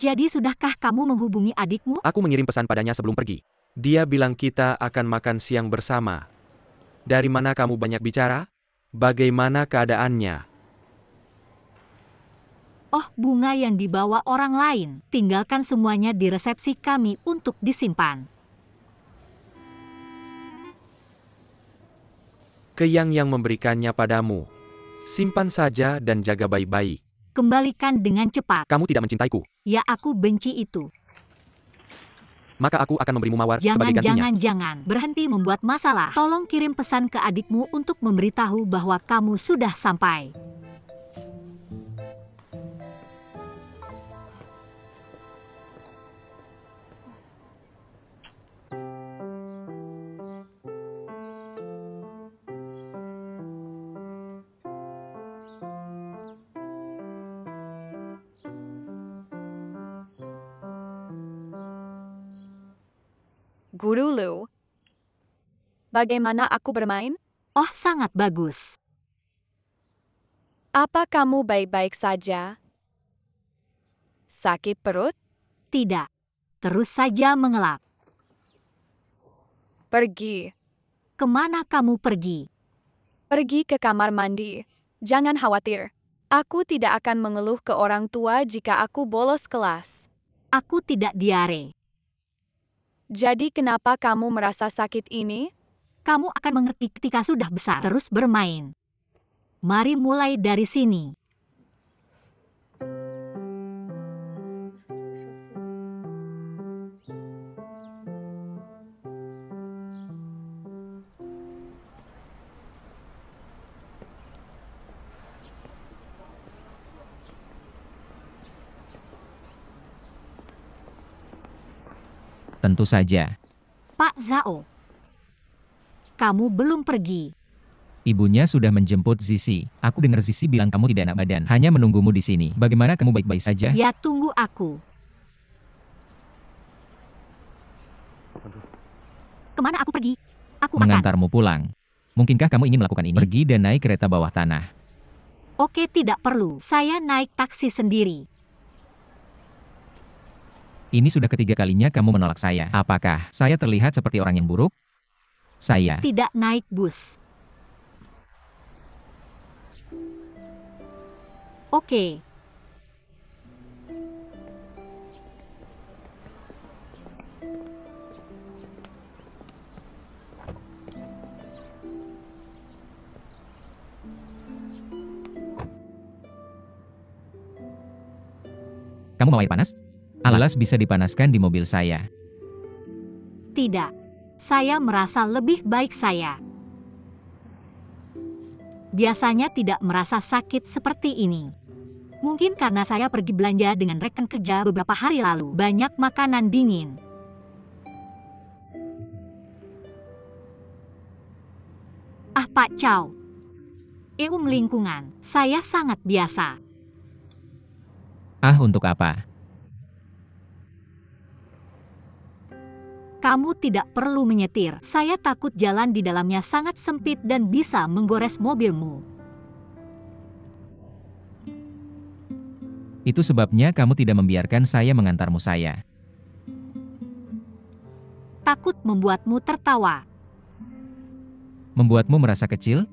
Jadi sudahkah kamu menghubungi adikmu? Aku mengirim pesan padanya sebelum pergi. Dia bilang kita akan makan siang bersama. Dari mana kamu banyak bicara? Bagaimana keadaannya? Oh, bunga yang dibawa orang lain. Tinggalkan semuanya di resepsi kami untuk disimpan. Keyang yang memberikannya padamu. Simpan saja dan jaga baik-baik. Kembalikan dengan cepat. Kamu tidak mencintaiku. Ya, aku benci itu. Maka aku akan memberimu mawar sebagai gantinya. Jangan. Berhenti membuat masalah. Tolong kirim pesan ke adikmu untuk memberitahu bahwa kamu sudah sampai. Guru Lu. Bagaimana aku bermain? Oh, sangat bagus. Apa kamu baik-baik saja? Sakit perut? Tidak. Terus saja mengelap. Pergi. Kemana kamu pergi? Pergi ke kamar mandi. Jangan khawatir. Aku tidak akan mengeluh ke orang tua jika aku bolos kelas. Aku tidak diare. Jadi kenapa kamu merasa sakit ini? Kamu akan mengerti ketika sudah besar. Terus bermain. Mari mulai dari sini. Tentu saja. Pak Zhao. Kamu belum pergi. Ibunya sudah menjemput Zizi. Aku dengar Zizi bilang kamu tidak enak badan. Hanya menunggumu di sini. Bagaimana kamu baik-baik saja? Ya, tunggu aku. Kemana aku pergi? Aku akan. Mengantarmu pulang. Mungkinkah kamu ingin melakukan ini? Pergi dan naik kereta bawah tanah. Oke, tidak perlu. Saya naik taksi sendiri. Ini sudah ketiga kalinya kamu menolak saya. Apakah saya terlihat seperti orang yang buruk? Saya Tidak naik bus. Oke. Kamu mau air panas? Alas bisa dipanaskan di mobil saya. Tidak. Saya merasa lebih baik saya. Biasanya tidak merasa sakit seperti ini. Mungkin karena saya pergi belanja dengan rekan kerja beberapa hari lalu. Banyak makanan dingin. Ah, Pak Chow. Lingkungan. Saya sangat biasa. Ah, untuk apa? Kamu tidak perlu menyetir. Saya takut jalan di dalamnya sangat sempit dan bisa menggores mobilmu. Itu sebabnya kamu tidak membiarkan saya mengantarmu saya. Takut membuatmu tertawa. Membuatmu merasa kecil?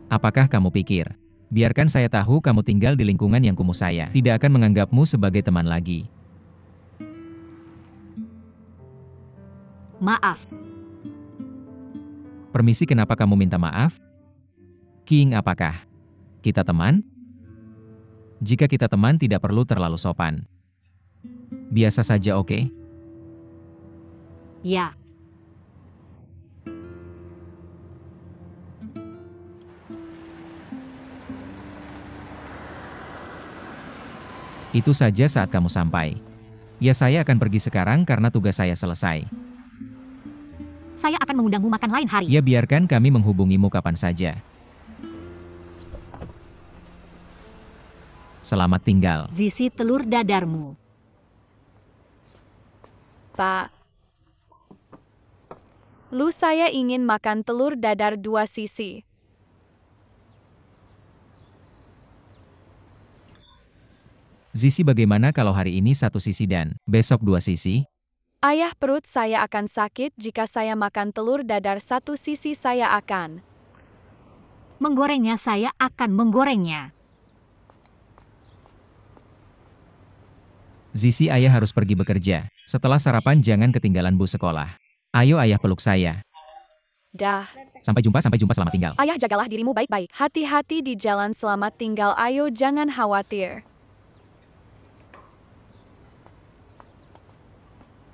Apakah kamu pikir? Biarkan saya tahu kamu tinggal di lingkungan yang kumuh saya. Tidak akan menganggapmu sebagai teman lagi. Maaf. Permisi, kenapa kamu minta maaf? King, apakah kita teman? Jika kita teman tidak perlu terlalu sopan. Biasa saja, oke? Ya. Itu saja saat kamu sampai. Ya, saya akan pergi sekarang karena tugas saya selesai. Saya akan mengundangmu makan lain hari. Ya, biarkan kami menghubungimu kapan saja. Selamat tinggal. Zizi telur dadarmu. Pak. Lu saya ingin makan telur dadar 2 sisi. Zizi, bagaimana kalau hari ini 1 sisi dan besok 2 sisi? Ayah, perut saya akan sakit jika saya makan telur dadar 1 sisi. Saya akan Menggorengnya, saya akan menggorengnya. Zizi, ayah harus pergi bekerja. Setelah sarapan jangan ketinggalan bus sekolah. Ayo ayah peluk saya. dah. Sampai jumpa, selamat tinggal. Ayah, jagalah dirimu baik-baik. Hati-hati di jalan, selamat tinggal. Ayo, jangan khawatir.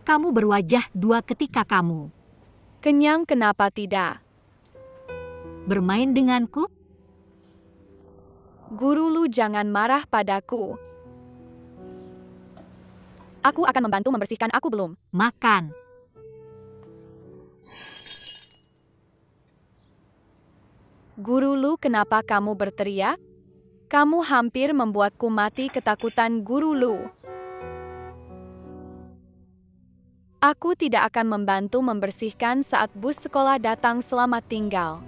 Kamu berwajah dua ketika kamu Kenyang, kenapa tidak? bermain denganku. Guru Lu, jangan marah padaku. Aku akan membantu membersihkan. Aku belum Makan. Guru Lu, kenapa kamu berteriak? Kamu hampir membuatku mati ketakutan, Guru Lu. Aku tidak akan membantu membersihkan saat bus sekolah datang. Selamat tinggal.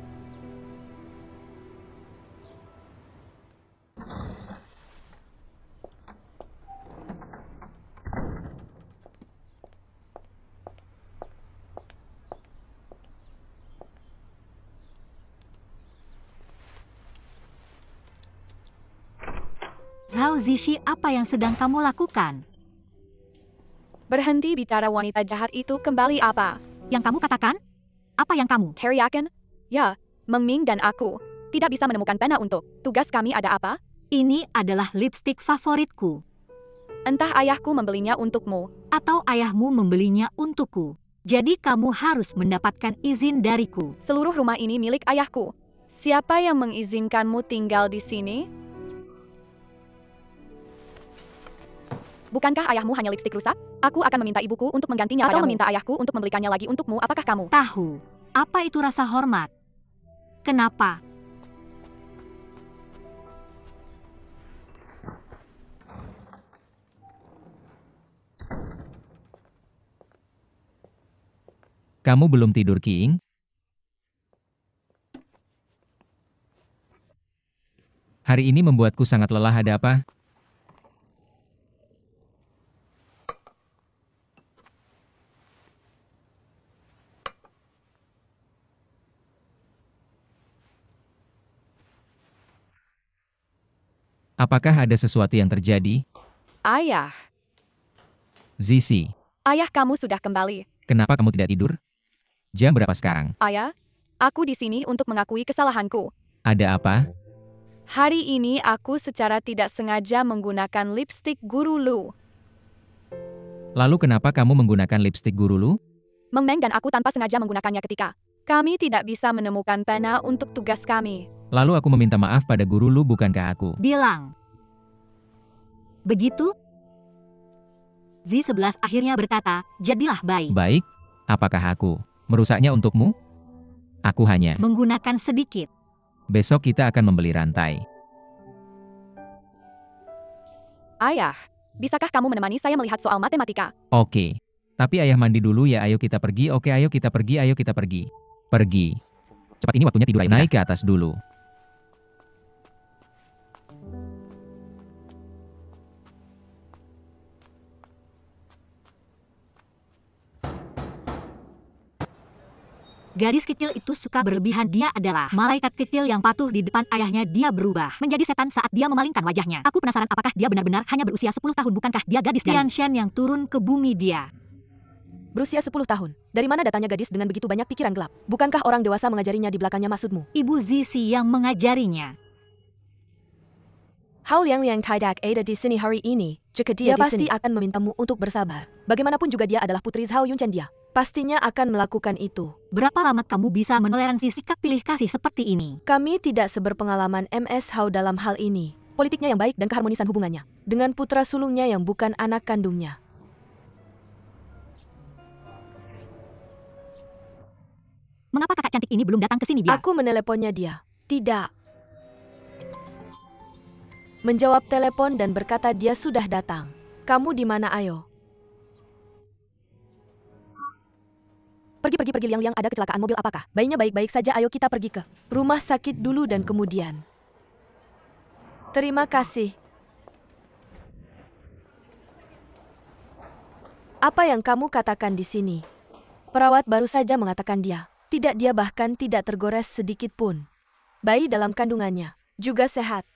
Zhao Zishi, apa yang sedang kamu lakukan? Berhenti bicara, wanita jahat itu. Kembali apa? Yang kamu katakan? Apa yang kamu? Teriakan? Ya, Meng Ming dan aku tidak bisa menemukan pena untuk tugas kami. Ada apa? Ini adalah lipstik favoritku. Entah ayahku membelinya untukmu. Atau ayahmu membelinya untukku. Jadi kamu harus mendapatkan izin dariku. Seluruh rumah ini milik ayahku. Siapa yang mengizinkanmu tinggal di sini? Bukankah ayahmu hanya lipstik rusak? Aku akan meminta ibuku untuk menggantinya atau meminta ayahku untuk membelikannya lagi untukmu. Apakah kamu Tahu, apa itu rasa hormat? Kenapa? Kamu belum tidur, King? Hari ini membuatku sangat lelah. Ada apa? Apakah ada sesuatu yang terjadi? ayah? Zizi, Ayah, kamu sudah kembali. kenapa kamu tidak tidur? Jam berapa sekarang? Ayah, aku di sini untuk mengakui kesalahanku. Ada apa? Hari ini aku secara tidak sengaja menggunakan lipstik Guru Lu. Lalu kenapa kamu menggunakan lipstik Guru Lu? Meng Meng dan aku tanpa sengaja menggunakannya ketika kami tidak bisa menemukan pena untuk tugas kami. Lalu aku meminta maaf pada Guru Lu, bukankah aku? Bilang. Begitu? Z11 akhirnya berkata, jadilah baik. Baik, apakah aku merusaknya untukmu? Aku hanya Menggunakan sedikit. besok kita akan membeli rantai. Ayah, bisakah kamu menemani saya melihat soal matematika? Oke. Tapi ayah mandi dulu ya, ayo kita pergi. Oke, ayo kita pergi, ayo kita pergi. Pergi. Cepat, ini waktunya tidur. Ayo naik ke atas dulu. Gadis kecil itu suka berlebihan. Dia adalah malaikat kecil yang patuh di depan ayahnya. Dia berubah menjadi setan saat dia memalingkan wajahnya. Aku penasaran apakah dia benar-benar hanya berusia 10 tahun. Bukankah dia gadis dari Tianshan yang turun ke bumi dia? Berusia 10 tahun. Dari mana datangnya gadis dengan begitu banyak pikiran gelap? Bukankah orang dewasa mengajarinya di belakangnya, maksudmu? Ibu Zizi yang mengajarinya. Hao Liang yang tidak ada di sini hari ini. Jika dia pasti akan memintamu untuk bersabar. Bagaimanapun juga dia adalah putri Zhao Yunchen. Dia pastinya akan melakukan itu. Berapa lama kamu bisa menoleransi sikap pilih kasih seperti ini? Kami tidak seberpengalaman MS Hao dalam hal ini. Politiknya yang baik dan keharmonisan hubungannya dengan putra sulungnya yang bukan anak kandungnya. Mengapa kakak cantik ini belum datang ke sini, dia? Aku meneleponnya dia. Tidak. menjawab telepon dan berkata dia sudah datang. Kamu di mana, ayo? Pergi, Liang, ada kecelakaan mobil apakah? Bayinya baik-baik saja, ayo kita pergi ke rumah sakit dulu dan kemudian. Terima kasih. Apa yang kamu katakan di sini? Perawat baru saja mengatakan dia. Tidak, dia bahkan tidak tergores sedikit pun. Bayi dalam kandungannya juga sehat.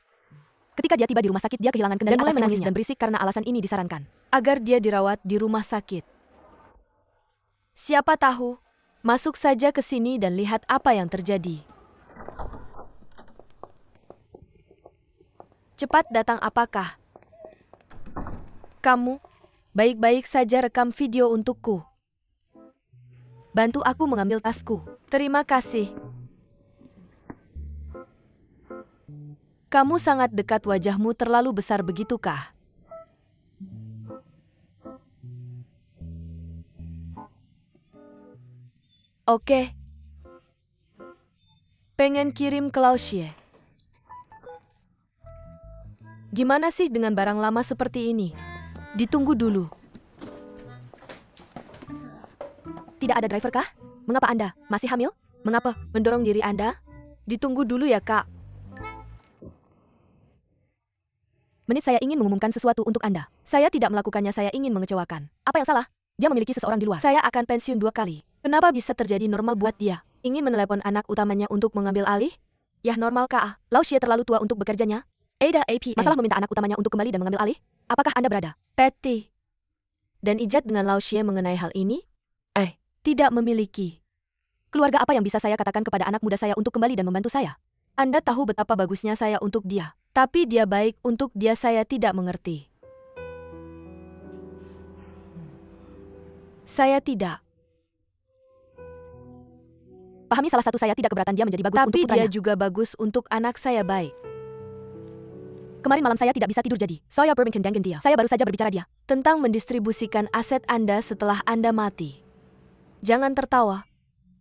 Ketika dia tiba di rumah sakit, dia kehilangan kendali dan mulai menangis dan berisik karena alasan ini disarankan agar dia dirawat di rumah sakit. Siapa tahu, masuk saja ke sini dan lihat apa yang terjadi. Cepat datang, apakah kamu baik-baik saja? Rekam video untukku. Bantu aku mengambil tasku. Terima kasih. Kamu sangat dekat, wajahmu terlalu besar begitukah? Oke. Pengen kirim ke Laosie. Gimana sih dengan barang lama seperti ini? Ditunggu dulu. Tidak ada driver kah? Mengapa Anda masih hamil? Mengapa mendorong diri Anda? Ditunggu dulu ya, Kak. Menit, saya ingin mengumumkan sesuatu untuk Anda. Saya tidak melakukannya, saya ingin mengecewakan. Apa yang salah? Dia memiliki seseorang di luar. Saya akan pensiun 2 kali. Kenapa bisa terjadi normal buat dia? Ingin menelepon anak utamanya untuk mengambil alih? Yah, normal, Kak. Laosie terlalu tua untuk bekerjanya. Ada APA. Masalah meminta anak utamanya untuk kembali dan mengambil alih? Apakah Anda berada Patty dan ijat dengan Laosie mengenai hal ini? Tidak memiliki. Keluarga, apa yang bisa saya katakan kepada anak muda saya untuk kembali dan membantu saya? Anda tahu betapa bagusnya saya untuk dia. Tapi dia baik untuk dia, saya tidak mengerti. Saya tidak. Pahami, salah satu saya tidak keberatan dia menjadi bagus untuk putranya. Tapi dia juga bagus untuk anak saya, baik. Kemarin malam saya tidak bisa tidur jadi. Saya berbincang dia. Saya baru saja berbicara dia tentang mendistribusikan aset Anda setelah Anda mati. Jangan tertawa,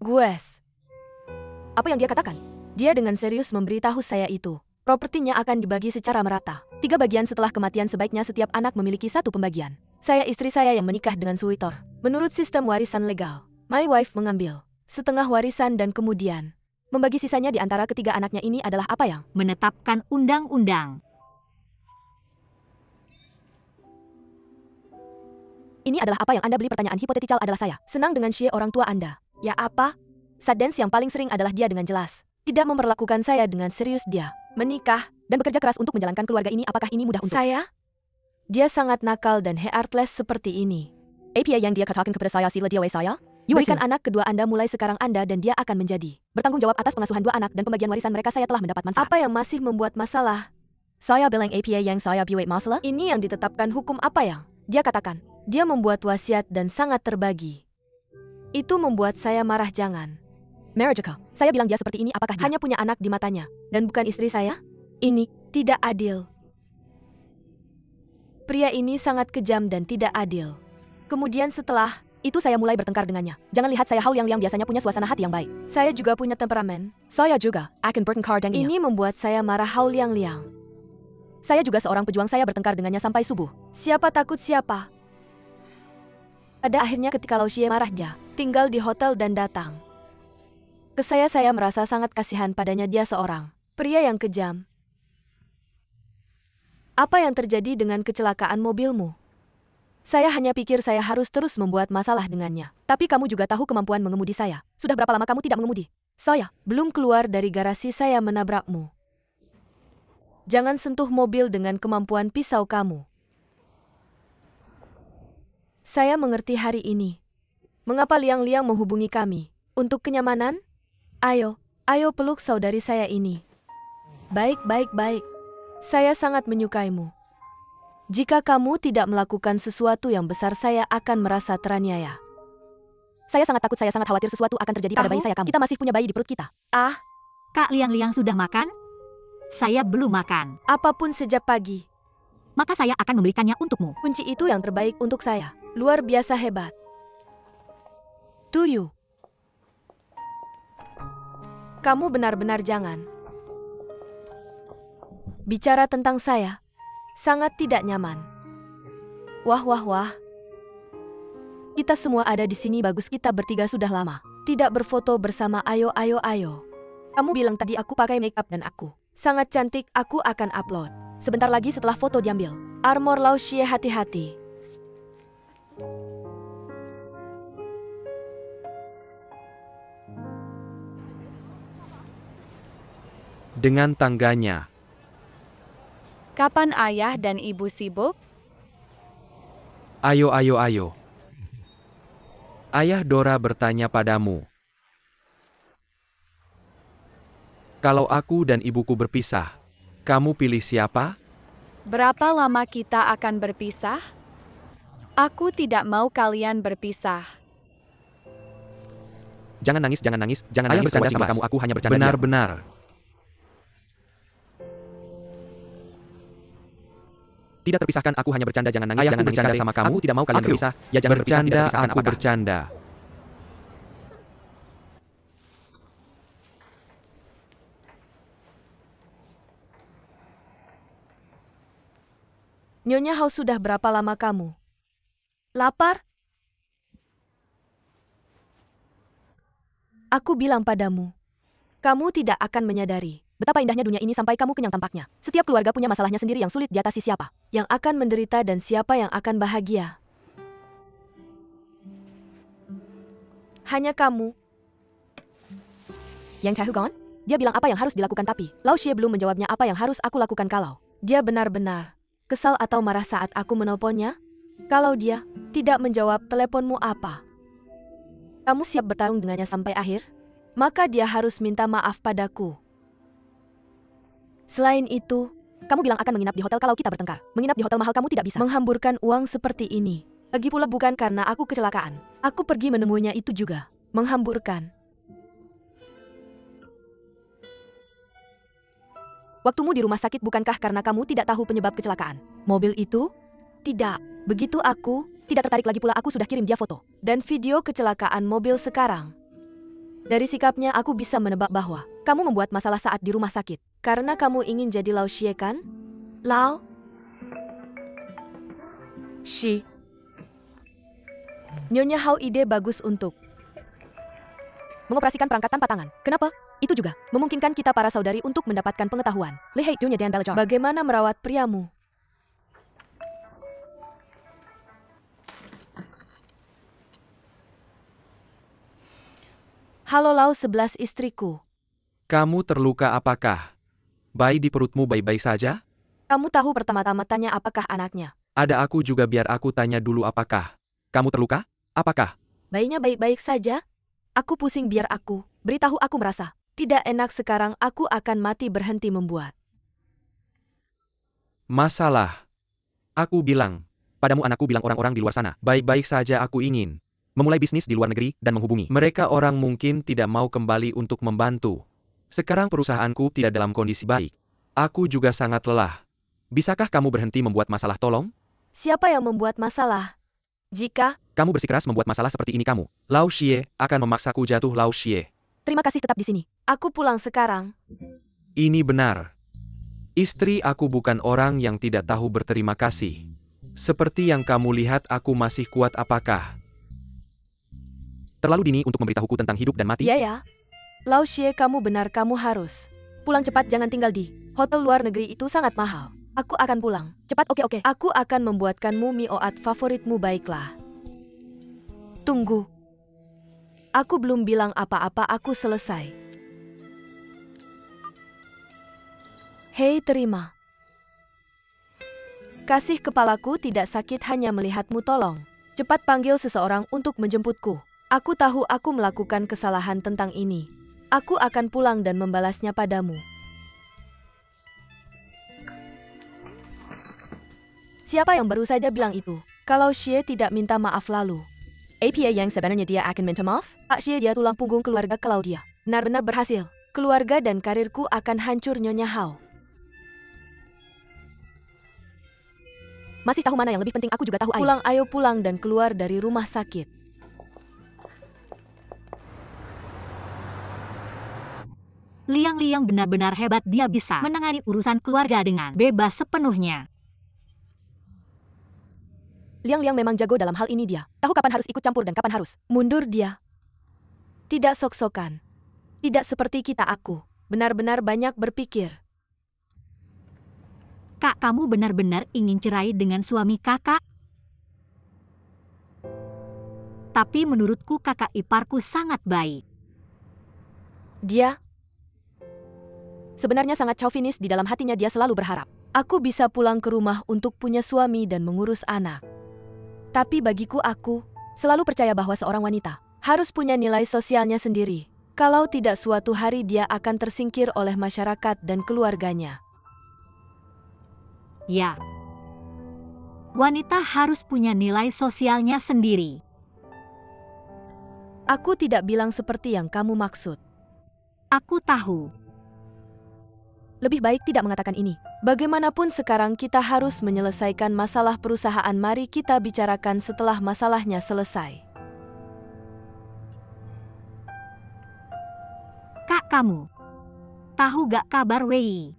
Gues. Apa yang dia katakan? Dia dengan serius memberitahu saya itu. Propertinya akan dibagi secara merata. 3 bagian setelah kematian, sebaiknya setiap anak memiliki 1 pembagian. Saya istri saya yang menikah dengan suitor. Menurut sistem warisan legal, my wife mengambil setengah warisan dan kemudian membagi sisanya di antara ketiga anaknya. Ini adalah apa yang Menetapkan undang-undang. Ini adalah apa yang Anda beli. Pertanyaan hipotetikal adalah saya senang dengan Xie, orang tua Anda. Ya apa? Sadens yang paling sering adalah dia dengan jelas tidak memperlakukan saya dengan serius. Dia menikah dan bekerja keras untuk menjalankan keluarga ini. Apakah ini mudah untuk saya? Dia sangat nakal dan heartless seperti ini. Apa yang dia katakan kepada saya, sila dia saya? Berikan anak kedua Anda mulai sekarang Anda dan dia akan menjadi bertanggung jawab atas pengasuhan 2 anak dan pembagian warisan mereka. Saya telah mendapat manfaat. Apa yang masih membuat masalah? Saya bilang apa yang saya buat masalah? Ini yang ditetapkan hukum. Apa yang dia katakan? Dia membuat wasiat dan sangat terbagi. Itu membuat saya marah. Jangan. Marajaka, saya bilang dia seperti ini. Apakah dia hanya punya anak di matanya dan bukan istri saya? Ini tidak adil. Pria ini sangat kejam dan tidak adil. Kemudian setelah itu saya mulai bertengkar dengannya. Jangan lihat saya Hao Liang biasanya punya suasana hati yang baik. Saya juga punya temperamen. Saya juga akan bertengkar dengannya. Ini membuat saya marah. Hao Liang. Saya juga seorang pejuang. Saya bertengkar dengannya sampai subuh. Siapa takut siapa? Pada akhirnya ketika Laosie marah, dia tinggal di hotel dan datang ke saya. Saya merasa sangat kasihan padanya. Dia seorang pria yang kejam. Apa yang terjadi dengan kecelakaan mobilmu? Saya hanya pikir saya harus terus membuat masalah dengannya. Tapi kamu juga tahu kemampuan mengemudi saya. Sudah berapa lama kamu tidak mengemudi? Saya belum keluar dari garasi saya menabrakmu. Jangan sentuh mobil dengan kemampuan pisau kamu. Saya mengerti hari ini. Mengapa Liang menghubungi kami? Untuk kenyamanan? Ayo peluk saudari saya ini. Baik. Saya sangat menyukaimu. Jika kamu tidak melakukan sesuatu yang besar, saya akan merasa teraniaya. Saya sangat takut, saya sangat khawatir sesuatu akan terjadi pada bayi saya. Kita masih punya bayi di perut kita. Kak Liang sudah makan? Saya belum makan. Apapun sejak pagi. Maka saya akan membelikannya untukmu. Kunci itu yang terbaik untuk saya. Luar biasa hebat. Tuyu. Kamu benar-benar jangan Bicara tentang saya, sangat tidak nyaman. Wah wah wah. Kita semua ada di sini, bagus, kita bertiga sudah lama tidak berfoto bersama. Ayo ayo ayo. Kamu bilang tadi aku pakai makeup dan aku sangat cantik, aku akan upload sebentar lagi setelah foto diambil. Armor Lao Xie, hati-hati. Dengan tangganya. Kapan ayah dan ibu sibuk? Ayo ayo ayo. Ayah Dora bertanya padamu. Kalau aku dan ibuku berpisah, kamu pilih siapa? Berapa lama kita akan berpisah? Aku tidak mau kalian berpisah. Jangan nangis, jangan nangis, jangan Ayah nangis. bercanda Sama sama kamu, aku hanya bercanda. Benar-benar. Tidak terpisahkan, aku hanya bercanda, jangan nangis, jangan nangis bercanda sama kamu. Aku tidak mau kalian berpisah. Ya jangan berpisah, tidak terpisahkan, aku bercanda. Nyonya Hao, sudah berapa lama kamu lapar? Aku bilang padamu, kamu tidak akan menyadari betapa indahnya dunia ini sampai kamu kenyang tampaknya. Setiap keluarga punya masalahnya sendiri yang sulit diatasi. Siapa yang akan menderita dan siapa yang akan bahagia? Hanya kamu. Yang Chahugon? Dia bilang apa yang harus dilakukan, tapi Lao Xie belum menjawabnya apa yang harus aku lakukan. Kalau dia benar-benar kesal atau marah saat aku menelponnya? Kalau dia tidak menjawab teleponmu, apa kamu siap bertarung dengannya sampai akhir? Maka dia harus minta maaf padaku. Selain itu, kamu bilang akan menginap di hotel kalau kita bertengkar. Menginap di hotel mahal, kamu tidak bisa menghamburkan uang seperti ini. Lagi pula bukan karena aku kecelakaan. Aku pergi menemuinya, itu juga menghamburkan waktumu di rumah sakit. Bukankah karena kamu tidak tahu penyebab kecelakaan mobil itu? Tidak. Begitu, aku tidak tertarik. Lagi pula aku sudah kirim dia foto dan video kecelakaan mobil sekarang. Dari sikapnya aku bisa menebak bahwa kamu membuat masalah saat di rumah sakit. Karena kamu ingin jadi Lao Xie, kan? Lao Xie. Nyonya Hao, ide bagus untuk mengoperasikan perangkat tanpa tangan. Kenapa? Itu juga memungkinkan kita para saudari untuk mendapatkan pengetahuan. Lihai dunia dan belajar bagaimana merawat priamu. Halo Lao 11, istriku. Kamu terluka apakah? Bayi di perutmu baik-baik saja? Kamu tahu, pertama-tama tanya apakah anaknya. Ada aku juga, biar aku tanya dulu apakah kamu terluka? Apakah? Bayinya baik-baik saja? Aku pusing, biar aku beritahu. Aku merasa tidak enak sekarang. Aku akan mati berhenti membuat Masalah. Aku bilang padamu, anakku bilang orang-orang di luar sana baik-baik saja. Aku ingin memulai bisnis di luar negeri dan menghubungi mereka. Orang mungkin tidak mau kembali untuk membantu. Sekarang perusahaanku tidak dalam kondisi baik. Aku juga sangat lelah. Bisakah kamu berhenti membuat masalah, tolong? siapa yang membuat masalah. Jika Kamu bersikeras membuat masalah seperti ini, kamu, Lao Xie, akan memaksaku jatuh. Lao Xie. terima kasih, tetap di sini. Aku pulang sekarang. Ini benar. Istri aku bukan orang yang tidak tahu berterima kasih. Seperti yang kamu lihat, aku masih kuat. Apakah terlalu dini untuk memberitahuku tentang hidup dan mati? Iya ya. Lao Xie, kamu benar. Kamu harus pulang cepat. Jangan tinggal di hotel luar negeri, itu sangat mahal. Aku akan pulang cepat. Oke. Aku akan membuatkanmu mie oat favoritmu. Baiklah. Tunggu. Aku belum bilang apa-apa. Aku selesai. Hei, terima kasih. Kepalaku tidak sakit hanya melihatmu. Tolong cepat panggil seseorang untuk menjemputku. Aku tahu aku melakukan kesalahan tentang ini. Aku akan pulang dan membalasnya padamu. Siapa yang baru saja bilang itu? Kalau Xie tidak minta maaf, lalu apa yang sebenarnya dia akan minta maaf? Pak Xie, dia tulang punggung keluarga. Kalau dia benar-benar berhasil, keluarga dan karirku akan hancur. Nyonya Hao masih tahu mana yang lebih penting. Aku juga tahu. Pulang, ayo pulang dan keluar dari rumah sakit. Liang benar-benar hebat, dia bisa menangani urusan keluarga dengan bebas sepenuhnya. Liang memang jago dalam hal ini dia. Tahu kapan harus ikut campur dan kapan harus mundur dia. Tidak sok-sokan. Tidak seperti kita aku. Benar-benar banyak berpikir. Kak, kamu benar-benar ingin cerai dengan suami kakak? Tapi menurutku kakak iparku sangat baik. Dia sebenarnya sangat chauvinis, di dalam hatinya dia selalu berharap aku bisa pulang ke rumah untuk punya suami dan mengurus anak. Tapi bagiku, aku selalu percaya bahwa seorang wanita harus punya nilai sosialnya sendiri. Kalau tidak, suatu hari dia akan tersingkir oleh masyarakat dan keluarganya. Ya. Wanita harus punya nilai sosialnya sendiri. Aku tidak bilang seperti yang kamu maksud. Aku tahu. Lebih baik tidak mengatakan ini. Bagaimanapun sekarang kita harus menyelesaikan masalah perusahaan. Mari kita bicarakan setelah masalahnya selesai. Kak, kamu tahu gak kabar Wei?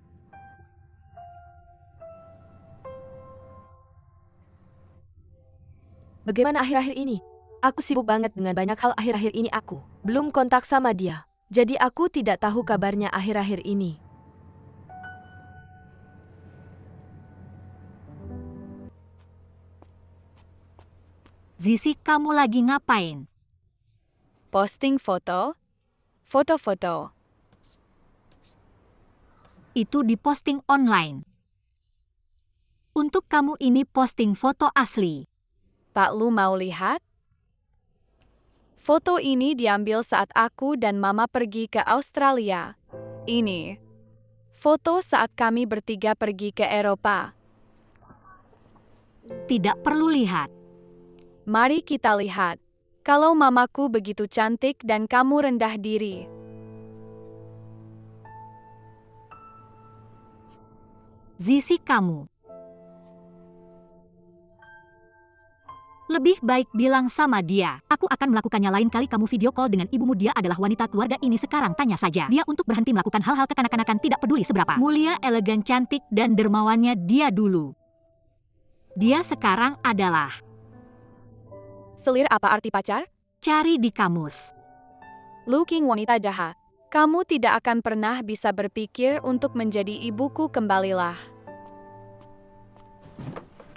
Bagaimana akhir-akhir ini? Aku sibuk banget dengan banyak hal akhir-akhir ini. Aku belum kontak sama dia. Jadi aku tidak tahu kabarnya akhir-akhir ini. Zizi, kamu lagi ngapain? Posting foto. Foto-foto. Itu diposting online. Untuk kamu ini posting foto asli. Pak Lu mau lihat? Foto ini diambil saat aku dan Mama pergi ke Australia. Ini foto saat kami bertiga pergi ke Eropa. Tidak perlu lihat. Mari kita lihat. Kalau mamaku begitu cantik dan kamu rendah diri. Zizi, kamu lebih baik bilang sama dia. Aku akan melakukannya lain kali. Kamu video call dengan ibumu. Dia adalah wanita keluarga ini. Sekarang tanya saja dia untuk berhenti melakukan hal-hal kekanak-kanakan. Tidak peduli seberapa mulia, elegan, cantik, dan dermawannya dia dulu. Dia sekarang adalah... Selir apa arti pacar? Cari di kamus. Looking wanita jahat. Kamu tidak akan pernah bisa berpikir untuk menjadi ibuku. Kembalilah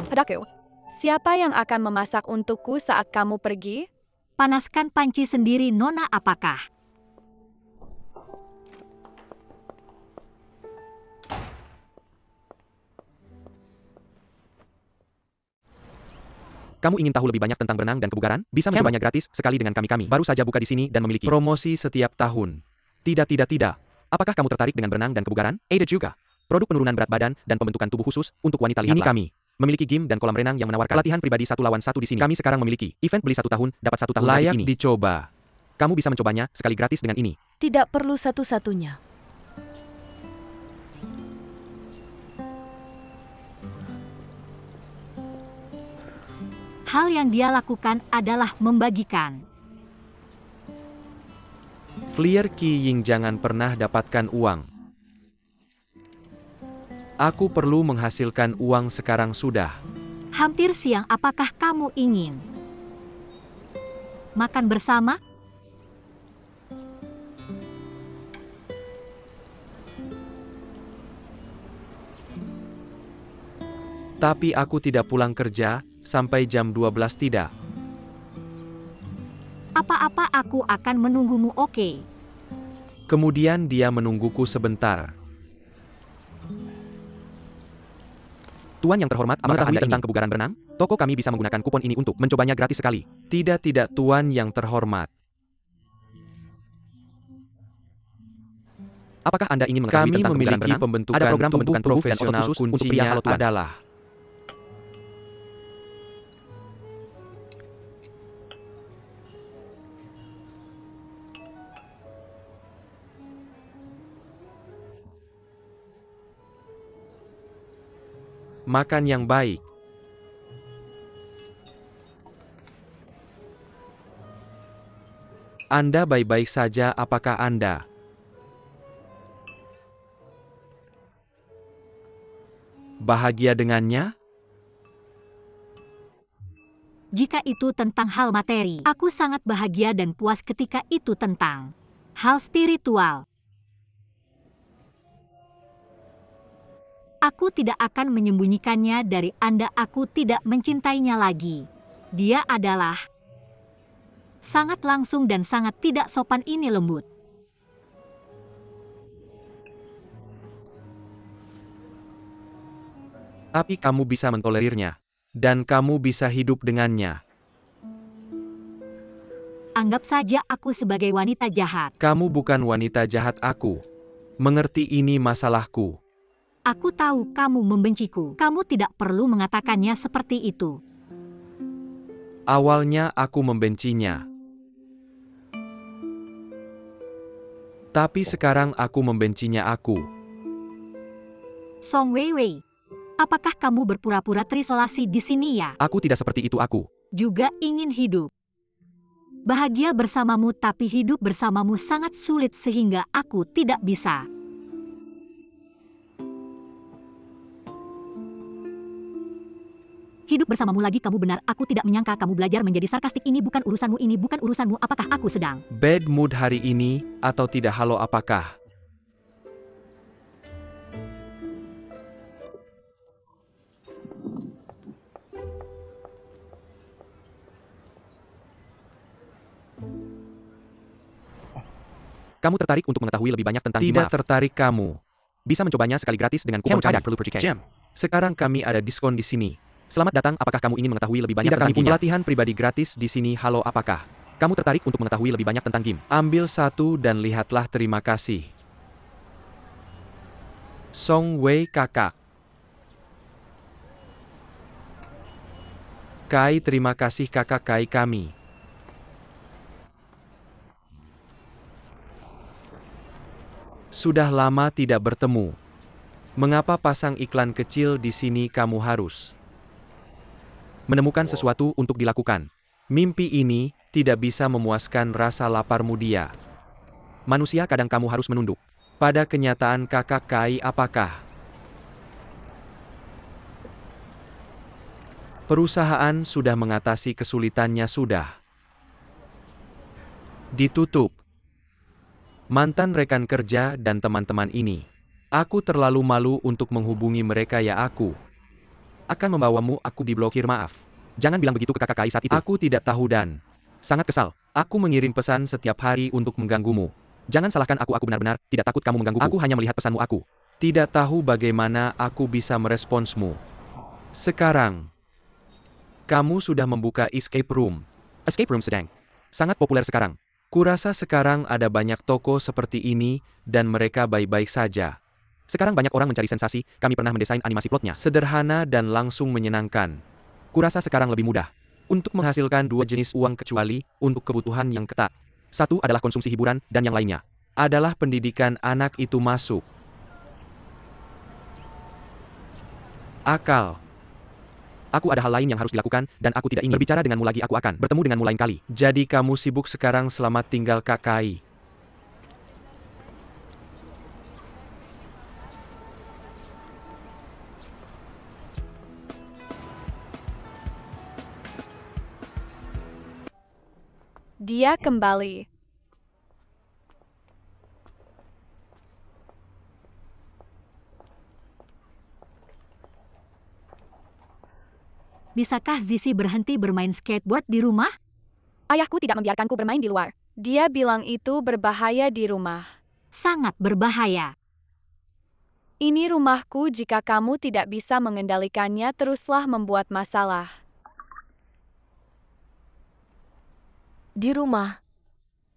padaku. Siapa yang akan memasak untukku saat kamu pergi? Panaskan panci sendiri, Nona. Apakah Kamu ingin tahu lebih banyak tentang berenang dan kebugaran? Bisa mencobanya gratis sekali dengan kami. Baru saja buka di sini dan memiliki promosi setiap tahun. Tidak. Apakah kamu tertarik dengan berenang dan kebugaran? Ada juga produk penurunan berat badan dan pembentukan tubuh khusus untuk wanita. Lihatlah. Ini kami memiliki gym dan kolam renang yang menawarkan latihan pribadi 1 lawan 1 di sini. Kami sekarang memiliki event beli 1 tahun dapat 1 tahun gratis ini. Layak dicoba. Kamu bisa mencobanya sekali gratis dengan ini. Tidak perlu satu-satunya. hal yang dia lakukan adalah membagikan. Flier Qi Ying, jangan pernah dapatkan uang. Aku perlu menghasilkan uang sekarang sudah. Hampir siang, apakah kamu ingin makan bersama? Tapi aku tidak pulang kerja sampai jam 12 tidak. Apa-apa, aku akan menunggumu, oke? Kemudian dia menungguku sebentar. Tuan yang terhormat, apakah Anda tentang kebugaran berenang? Toko kami bisa menggunakan kupon ini untuk mencobanya gratis sekali. Tidak, Tuan yang terhormat. Apakah Anda ingin mengetahui tentang kebugaran berenang? Pembentukan ada program pembentukan tubuh dan otot khusus untuk pria. Kalau Tuan adalah makan yang baik. Anda baik-baik saja, apakah Anda bahagia dengannya? Jika itu tentang hal materi, aku sangat bahagia dan puas ketika itu tentang hal spiritual. Aku tidak akan menyembunyikannya dari Anda, aku tidak mencintainya lagi. Dia adalah sangat langsung dan sangat tidak sopan, ini lembut. Tapi kamu bisa mentolerirnya. Dan kamu bisa hidup dengannya. Anggap saja aku sebagai wanita jahat. Kamu bukan wanita jahat, aku mengerti ini masalahku. Aku tahu kamu membenciku. Kamu tidak perlu mengatakannya seperti itu. Awalnya aku membencinya. Tapi sekarang aku membencinya aku. Song Weiwei, apakah kamu berpura-pura terisolasi di sini ya? Aku tidak seperti itu, aku Juga ingin hidup bahagia bersamamu, tapi hidup bersamamu sangat sulit sehingga aku tidak bisa. Hidup bersamamu lagi, kamu benar. Aku tidak menyangka kamu belajar menjadi sarkastik. Ini bukan urusanmu, ini bukan urusanmu. Apakah aku sedang bad mood hari ini, atau tidak? Halo, apakah kamu tertarik untuk mengetahui lebih banyak tentang Tidak tertarik kamu. Bisa mencobanya sekali gratis dengan kupon cahaya perlu pergi Jam. Sekarang kami ada diskon di sini. Selamat datang, apakah kamu ingin mengetahui lebih banyak tentang game? Pelatihan pribadi gratis di sini. Halo, apakah kamu tertarik untuk mengetahui lebih banyak tentang game? Ambil satu dan lihatlah, terima kasih. Song Wei kakak. Kai, terima kasih kakak Kai kami. Sudah lama tidak bertemu. Mengapa pasang iklan kecil di sini? Kamu harus menemukan sesuatu untuk dilakukan. Mimpi ini tidak bisa memuaskan rasa laparmu dia. Manusia, kadang kamu harus menunduk pada kenyataan. Kakak Kai, apakah perusahaan sudah mengatasi kesulitannya? Sudah ditutup. Mantan rekan kerja dan teman-teman ini. Aku terlalu malu untuk menghubungi mereka ya. Aku akan membawamu. Aku diblokir, maaf. Jangan bilang begitu ke kakak Kai saat itu. Aku tidak tahu dan sangat kesal. Aku mengirim pesan setiap hari untuk mengganggumu. Jangan salahkan aku benar-benar tidak takut kamu menggangguku. Aku hanya melihat pesanmu. Aku tidak tahu bagaimana aku bisa meresponsmu. Sekarang kamu sudah membuka escape room. Escape room sedang sangat populer sekarang. Kurasa sekarang ada banyak toko seperti ini, dan mereka baik-baik saja. Sekarang banyak orang mencari sensasi. Kami pernah mendesain animasi plotnya sederhana dan langsung menyenangkan. Kurasa sekarang lebih mudah untuk menghasilkan dua jenis uang, kecuali untuk kebutuhan yang ketat. Satu adalah konsumsi hiburan, dan yang lainnya adalah pendidikan anak itu masuk akal. Aku ada hal lain yang harus dilakukan, dan aku tidak ingin berbicara denganmu lagi. Aku akan bertemu denganmu lain kali. Jadi kamu sibuk sekarang. Selamat tinggal, Kak Kai. Dia kembali. Bisakah Zizi berhenti bermain skateboard di rumah? Ayahku tidak membiarkanku bermain di luar. Dia bilang itu berbahaya di rumah. Sangat berbahaya. Ini rumahku. Jika kamu tidak bisa mengendalikannya, teruslah membuat masalah. Di rumah,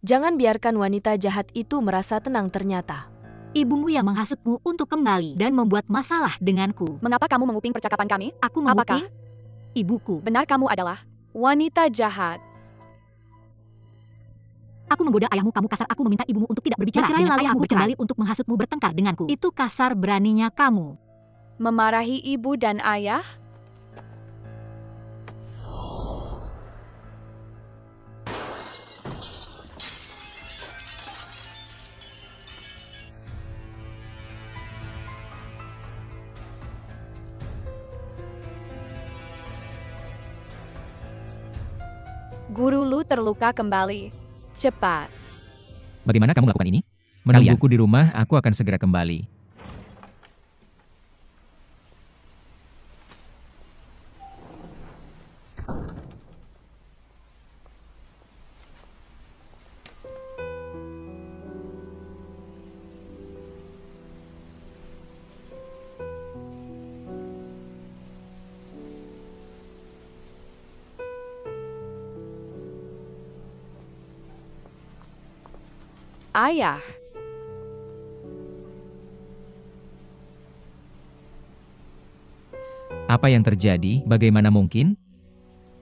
jangan biarkan wanita jahat itu merasa tenang. Ternyata Ibumu yang menghasutmu untuk kembali dan membuat masalah denganku. Mengapa kamu menguping percakapan kami? Aku Apakah menguping ibuku. benar kamu adalah wanita jahat? Aku menggoda ayahmu, kamu kasar. Aku meminta ibumu untuk tidak berbicara Bercerai, dengan lalu ayahmu aku bercerai. kembali untuk menghasutmu bertengkar denganku. Itu kasar beraninya kamu. Memarahi ibu dan ayah? Guru Lu terluka kembali. Cepat. Bagaimana kamu melakukan ini? Menungguku di rumah, aku akan segera kembali. Ayah. Apa yang terjadi? Bagaimana mungkin?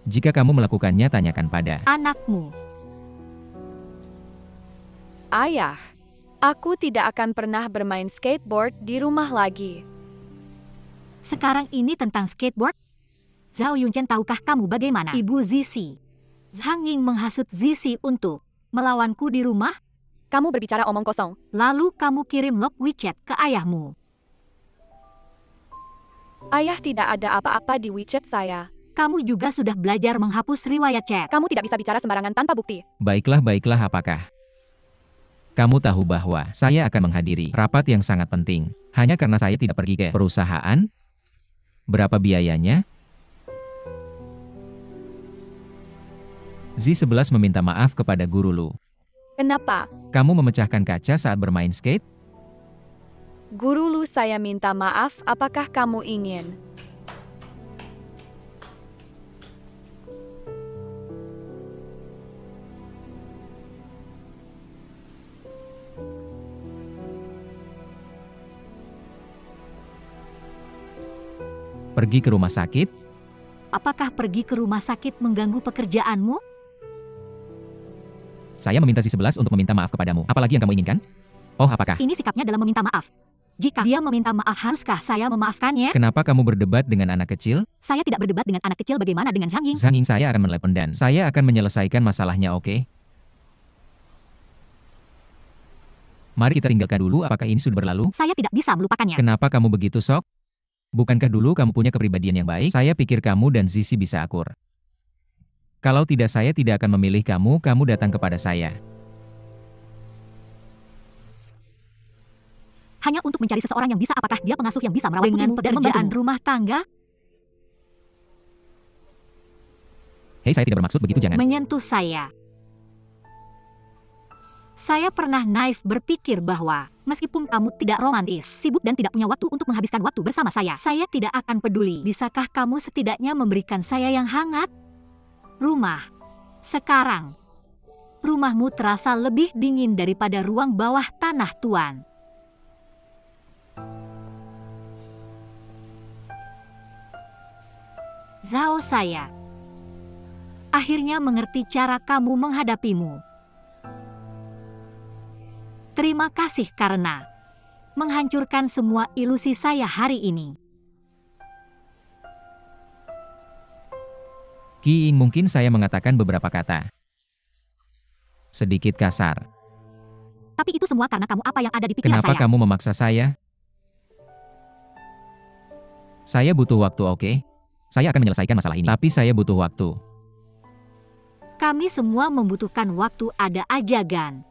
Jika kamu melakukannya, tanyakan pada Anakmu. Ayah. Aku tidak akan pernah bermain skateboard di rumah lagi. Sekarang ini tentang skateboard? Zhao Yunchen, tahukah kamu bagaimana Ibu Zizi Zhang Ying menghasut Zizi untuk melawanku di rumah? Kamu berbicara omong kosong. Lalu kamu kirim log WeChat ke ayahmu. Ayah, tidak ada apa-apa di WeChat saya. Kamu juga sudah belajar menghapus riwayat chat. Kamu tidak bisa bicara sembarangan tanpa bukti. Baiklah, apakah kamu tahu bahwa saya akan menghadiri rapat yang sangat penting, hanya karena saya tidak pergi ke perusahaan? Berapa biayanya? Z11 meminta maaf kepada Guru Lu. Kenapa? Kamu memecahkan kaca saat bermain skate? Guru Lu, saya minta maaf, apakah kamu ingin? Pergi ke rumah sakit? Apakah pergi ke rumah sakit mengganggu pekerjaanmu? Saya meminta Z11 untuk meminta maaf kepadamu. Apalagi yang kamu inginkan? Oh, apakah? Ini sikapnya dalam meminta maaf. Jika dia meminta maaf, haruskah saya memaafkannya? Kenapa kamu berdebat dengan anak kecil? Saya tidak berdebat dengan anak kecil, bagaimana dengan Zhang Ying? Zhang Ying, saya akan menelepon dan saya akan menyelesaikan masalahnya, oke? Mari kita tinggalkan dulu, apakah ini sudah berlalu? Saya tidak bisa melupakannya. Kenapa kamu begitu sok? Bukankah dulu kamu punya kepribadian yang baik? Saya pikir kamu dan Zizi bisa akur. Kalau tidak, saya tidak akan memilih kamu, kamu datang kepada saya. Hanya untuk mencari seseorang yang bisa, apakah dia pengasuh yang bisa merawat Dengan putrimu dan pekerjaan rumah tangga? Hei, saya tidak bermaksud begitu, jangan. Menyentuh saya. Saya pernah naif berpikir bahwa meskipun kamu tidak romantis, sibuk dan tidak punya waktu untuk menghabiskan waktu bersama saya tidak akan peduli. Bisakah kamu setidaknya memberikan saya yang hangat? Rumah. Sekarang, rumahmu terasa lebih dingin daripada ruang bawah tanah Tuan. Zhao, saya akhirnya mengerti cara kamu menghadapimu. Terima kasih karena menghancurkan semua ilusi saya hari ini. Qi Ying, mungkin saya mengatakan beberapa kata sedikit kasar. Tapi itu semua karena kamu, apa yang ada di pikiran Kenapa saya. kamu memaksa saya? Saya butuh waktu, oke? Saya akan menyelesaikan masalah ini. Tapi saya butuh waktu. Kami semua membutuhkan waktu, ada aja Gan.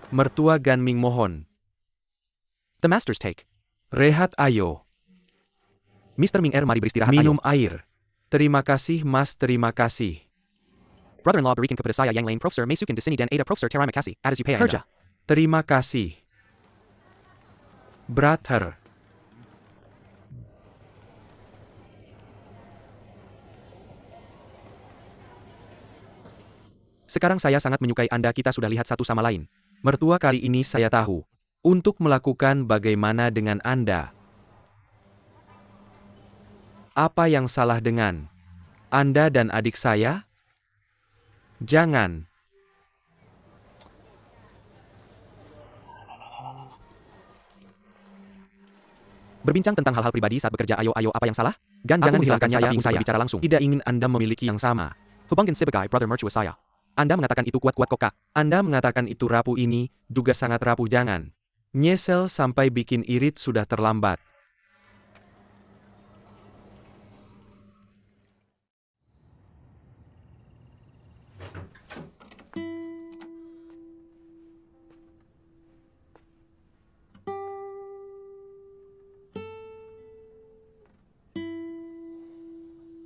Mertua Gan Ming mohon. The Master's take. Rehat ayo. Mr. Ming mari beristirahat. Minum air. Terima kasih Mas, terima kasih. Brother-in-law berikan kepada saya yang lain, Profesor Meisukin di sini dan ada Profesor terima kasih. Atas upaya Anda. Terima kasih. Brother. Sekarang saya sangat menyukai Anda, kita sudah lihat satu sama lain. Mertua, kali ini saya tahu. Untuk melakukan bagaimana dengan Anda. Apa yang salah dengan Anda dan adik saya? Jangan. Berbincang tentang hal-hal pribadi saat bekerja, ayo apa yang salah? Jangan menghilangkannya, tapi ingin saya bicara langsung. Tidak ingin Anda memiliki yang sama. Hubungkan sebagai brother mertua saya. Anda mengatakan itu kuat-kuat kok, Kak. Anda mengatakan itu rapuh, ini juga sangat rapuh, jangan nyesel sampai bikin irit, sudah terlambat.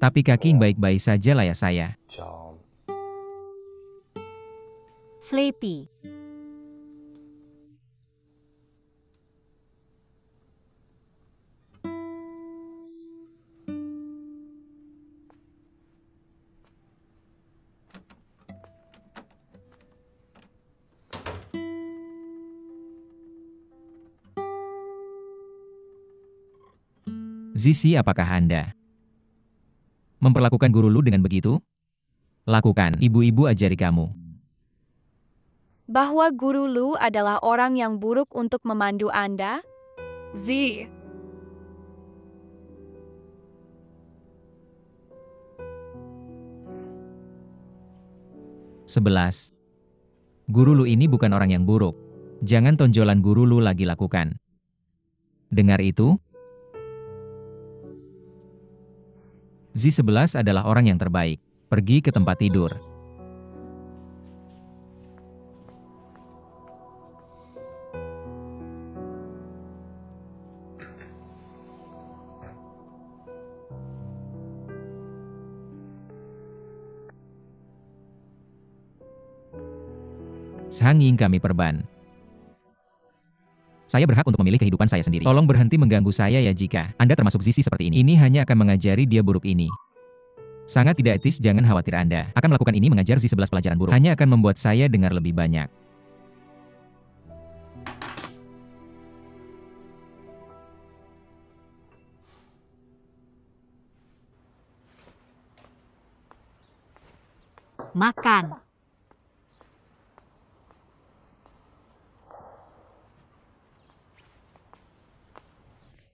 Tapi Kak King baik-baik saja lah ya saya. Sleepy. Zizi, apakah Anda memperlakukan guru Lu dengan begitu? Lakukan, ibu-ibu ajari kamu. Bahwa guru Lu adalah orang yang buruk untuk memandu Anda? Z. 11. Guru Lu ini bukan orang yang buruk. Jangan tonjolan guru Lu lagi lakukan. Dengar itu? Z11 adalah orang yang terbaik. Pergi ke tempat tidur. Sanging kami perban. Saya berhak untuk memilih kehidupan saya sendiri. Tolong berhenti mengganggu saya ya jika Anda termasuk Zizi seperti ini. Ini hanya akan mengajari dia buruk ini. Sangat tidak etis, jangan khawatir Anda akan melakukan ini mengajar Z11 pelajaran buruk. Hanya akan membuat saya dengar lebih banyak. Makan.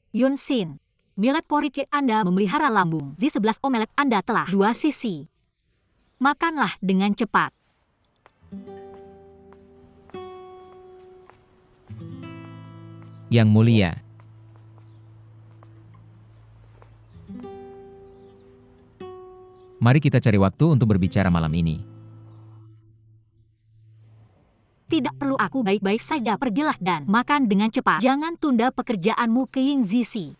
Yunsin. Millet porridge Anda memelihara lambung. Z11 omelet Anda telah 2 sisi. Makanlah dengan cepat. Yang mulia. Mari kita cari waktu untuk berbicara malam ini. Tidak perlu, aku baik-baik saja. Pergilah dan makan dengan cepat. Jangan tunda pekerjaanmu, King Zizi.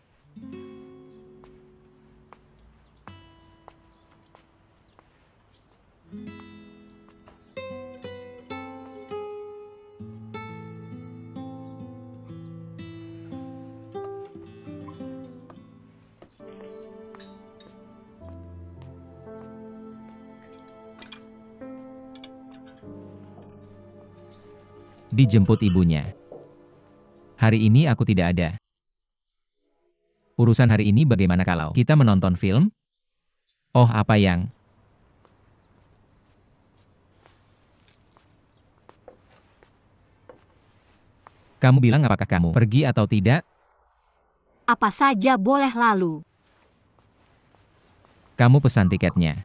Dijemput ibunya. Hari ini aku tidak ada. Urusan hari ini bagaimana kalau kita menonton film? Oh, apa yang? Kamu bilang apakah kamu pergi atau tidak? Apa saja boleh lalu. Kamu pesan tiketnya.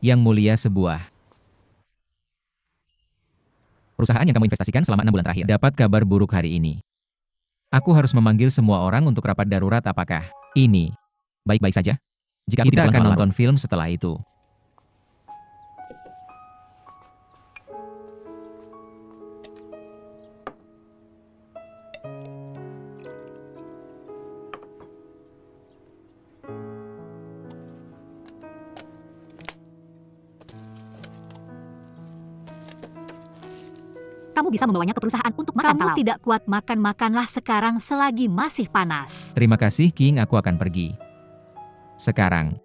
Yang mulia, sebuah perusahaan yang kamu investasikan selama 6 bulan terakhir dapat kabar buruk hari ini. Aku harus memanggil semua orang untuk rapat darurat. Apakah ini baik-baik saja? Jika kita akan nonton film setelah itu. Kamu bisa membawanya ke perusahaan untuk makan. Kamu tidak kuat makan, makanlah sekarang selagi masih panas. Terima kasih, King. Aku akan pergi sekarang.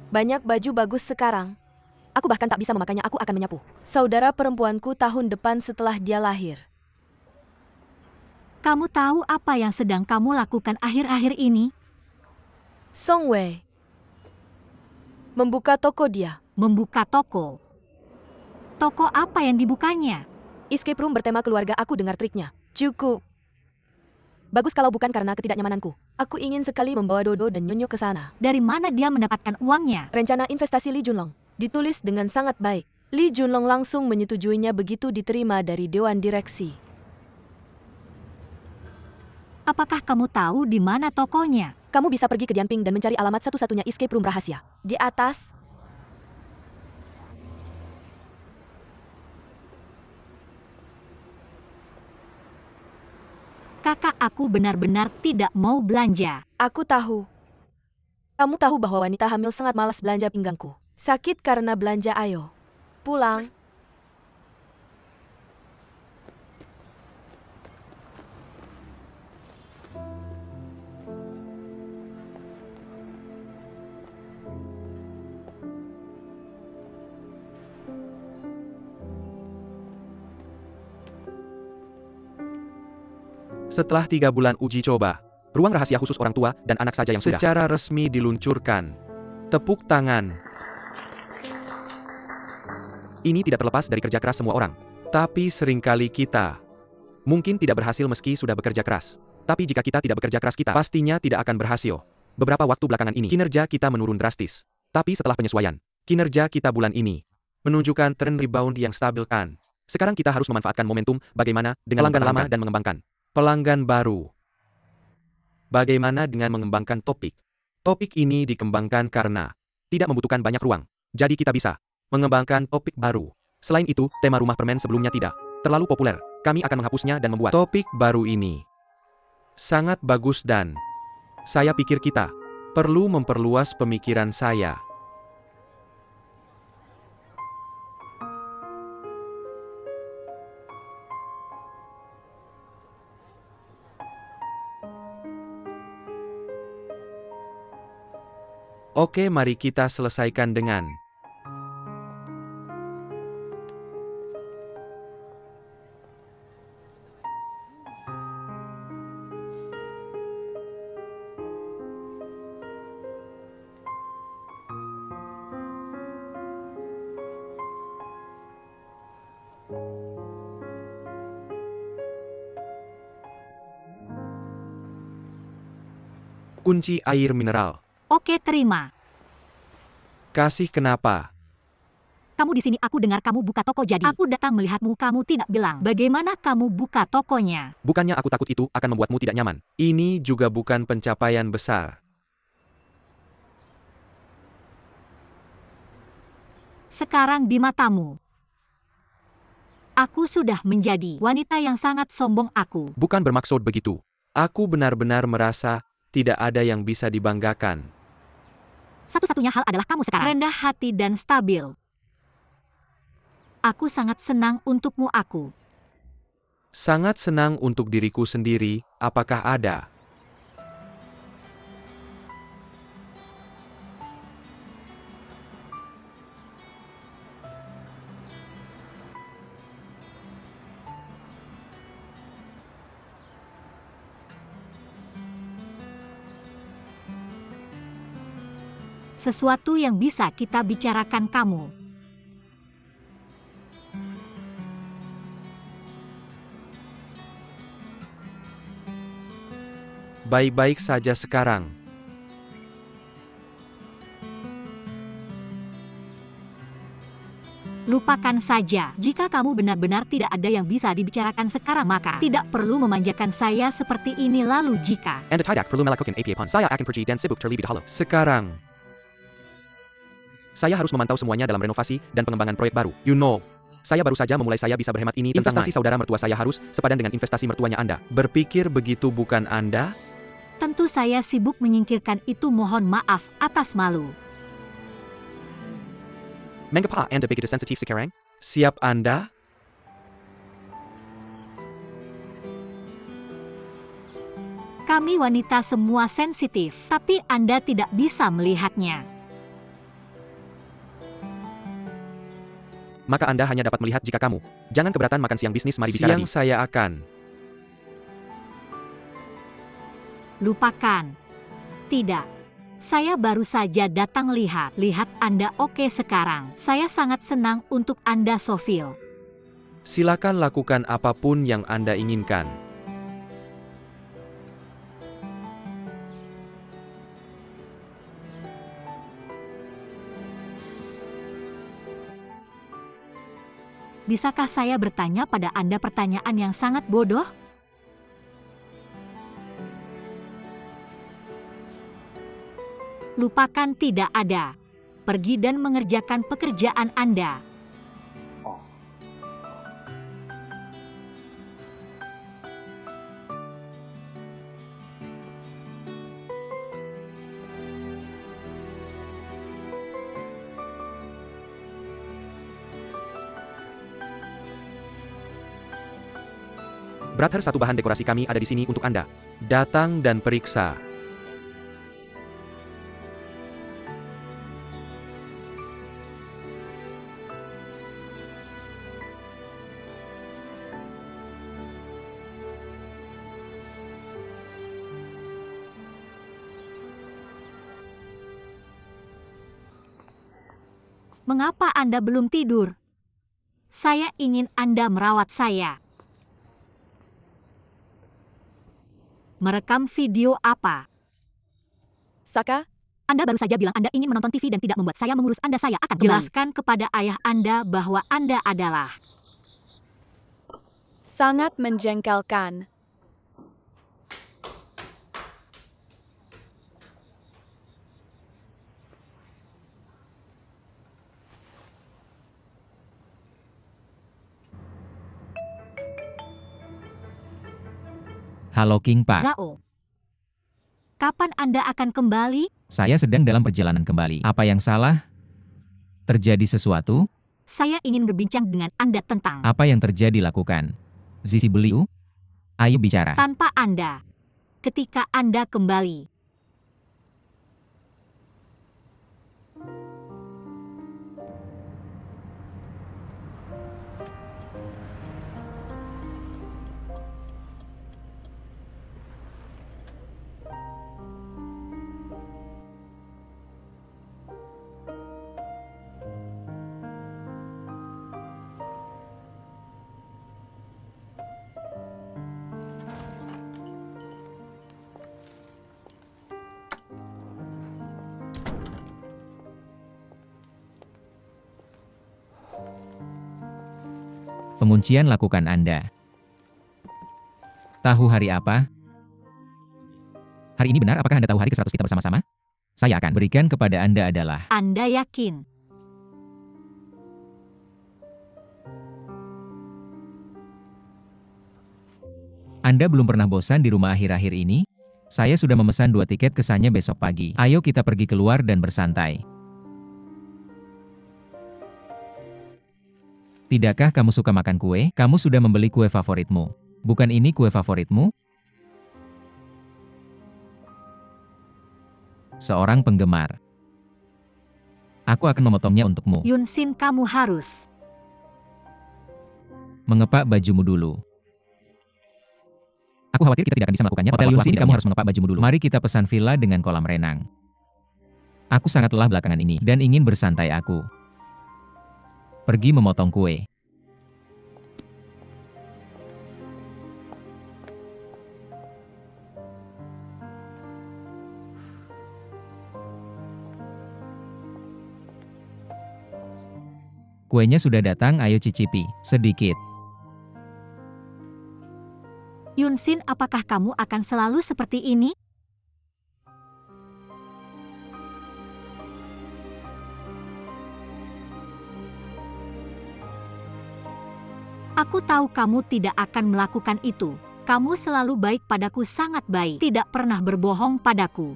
Banyak baju bagus sekarang. Aku bahkan tak bisa memakainya, aku akan menyapu. Saudara perempuanku tahun depan setelah dia lahir. Kamu tahu apa yang sedang kamu lakukan akhir-akhir ini? Song Wei. Membuka toko dia. Membuka toko. Toko apa yang dibukanya? Escape room bertema keluarga, aku dengar triknya. Cukup. Bagus kalau bukan karena ketidaknyamananku. Aku ingin sekali membawa Dodo dan Nyonya ke sana. Dari mana dia mendapatkan uangnya? Rencana investasi Li Junlong. Ditulis dengan sangat baik. Li Junlong langsung menyetujuinya begitu diterima dari Dewan Direksi. Apakah kamu tahu di mana tokonya? Kamu bisa pergi ke Dianping dan mencari alamat satu-satunya escape room rahasia. Di atas. Kakak aku benar-benar tidak mau belanja. Aku tahu. Kamu tahu bahwa wanita hamil sangat malas belanja pinggangku. Sakit karena belanja, ayo. Pulang. Setelah 3 bulan uji coba, ruang rahasia khusus orang tua dan anak saja yang sudah secara resmi diluncurkan. Tepuk tangan. Ini tidak terlepas dari kerja keras semua orang. Tapi seringkali kita mungkin tidak berhasil meski sudah bekerja keras. Tapi jika kita tidak bekerja keras, kita pastinya tidak akan berhasil. Beberapa waktu belakangan ini, kinerja kita menurun drastis. Tapi setelah penyesuaian, kinerja kita bulan ini menunjukkan tren rebound yang stabil kan. Sekarang kita harus memanfaatkan momentum bagaimana dengan pelanggan lama dan mengembangkan pelanggan baru. Bagaimana dengan mengembangkan topik? Topik ini dikembangkan karena tidak membutuhkan banyak ruang. Jadi kita bisa mengembangkan topik baru. Selain itu, tema rumah permen sebelumnya tidak terlalu populer. Kami akan menghapusnya dan membuat topik baru ini sangat bagus dan saya pikir kita perlu memperluas pemikiran saya. Oke, mari kita selesaikan dengan kunci air mineral. Oke, terima. Kasih kenapa? Kamu di sini, aku dengar kamu buka toko, jadi aku datang melihatmu. Kamu tidak bilang bagaimana kamu buka tokonya. Bukannya aku takut itu akan membuatmu tidak nyaman. Ini juga bukan pencapaian besar. Sekarang di matamu, aku sudah menjadi wanita yang sangat sombong. Aku Bukan bermaksud begitu. Aku benar-benar merasa tidak ada yang bisa dibanggakan. satu-satunya hal adalah kamu sekarang rendah hati dan stabil. Aku sangat senang untukmu. Aku Sangat senang untuk diriku sendiri. Apakah ada? sesuatu yang bisa kita bicarakan. Kamu Baik-baik saja sekarang. lupakan saja. Jika kamu benar-benar tidak ada yang bisa dibicarakan sekarang, maka tidak perlu memanjakan saya seperti ini. Lalu jika Anda tidak perlu melakukan APA pun. Saya akan pergi dan sibuk terlebih dahulu. Sekarang, saya harus memantau semuanya dalam renovasi dan pengembangan proyek baru. You know, saya baru saja memulai. Saya bisa berhemat ini. Investasi saudara mertua saya harus sepadan dengan investasi mertuanya Anda. Berpikir begitu bukan Anda? tentu saya sibuk menyingkirkan itu. Mohon maaf atas malu. Mengapa Anda begitu sensitif sekarang? Siap Anda? Kami wanita semua sensitif, tapi Anda tidak bisa melihatnya. maka Anda hanya dapat melihat jika kamu. Jangan keberatan makan siang bisnis, mari bicara. Siang saya akan. Lupakan. Tidak. Saya baru saja datang lihat. Lihat Anda oke sekarang. Saya sangat senang untuk Anda, Sophie. Silakan lakukan apapun yang Anda inginkan. Bisakah saya bertanya pada Anda pertanyaan yang sangat bodoh? Lupakan, tidak ada. Pergi dan mengerjakan pekerjaan Anda. Brother, satu bahan dekorasi kami ada di sini untuk Anda. Datang dan periksa. Mengapa Anda belum tidur? Saya ingin Anda merawat saya. Merekam video apa? Saka, Anda baru saja bilang Anda ingin menonton TV dan tidak membuat saya mengurus Anda. Saya akan jelaskan kepada ayah Anda bahwa Anda adalah sangat menjengkelkan. Halo King Pak. Zhao. Kapan Anda akan kembali? Saya sedang dalam perjalanan kembali. Apa yang salah? Terjadi sesuatu? Saya ingin berbincang dengan Anda tentang Apa yang terjadi, lakukan. Zizi Beliau? Ayo bicara. tanpa Anda. Ketika Anda kembali. Penguncian lakukan Anda. Tahu hari apa? Hari ini benar, apakah Anda tahu hari ke-100 kita bersama-sama? Saya akan berikan kepada Anda adalah Anda yakin? Anda belum pernah bosan di rumah akhir-akhir ini? Saya sudah memesan 2 tiket kesannya besok pagi. Ayo kita pergi keluar dan bersantai. Tidakkah kamu suka makan kue? Kamu sudah membeli kue favoritmu. Bukan ini kue favoritmu? Seorang penggemar. Aku akan memotongnya untukmu. Yunsin, kamu harus. Mengepak bajumu dulu. Aku khawatir kita tidak akan bisa melakukannya. Hotel Yunsin, kamu harus mengepak bajumu dulu. Mari kita pesan villa dengan kolam renang. Aku sangat lelah belakangan ini dan ingin bersantai. Aku pergi memotong kue. Kuenya sudah datang, ayo cicipi sedikit. Yunsin, apakah kamu akan selalu seperti ini? Aku tahu kamu tidak akan melakukan itu. Kamu selalu baik padaku, sangat baik. Tidak pernah berbohong padaku.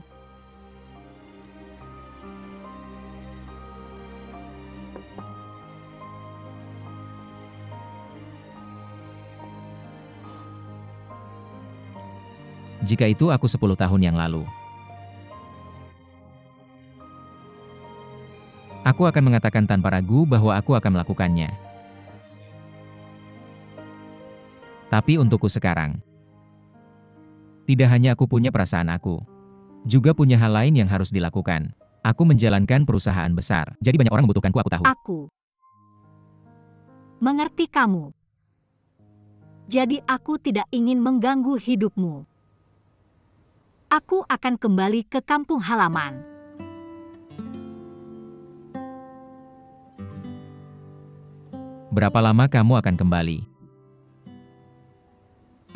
Jika itu aku 10 tahun yang lalu. Aku akan mengatakan tanpa ragu bahwa aku akan melakukannya. Tapi untukku sekarang, tidak hanya aku punya perasaan aku, juga punya hal lain yang harus dilakukan. Aku menjalankan perusahaan besar, jadi banyak orang membutuhkanku, aku tahu. Aku mengerti kamu. Jadi aku tidak ingin mengganggu hidupmu. Aku akan kembali ke kampung halaman. Berapa lama kamu akan kembali?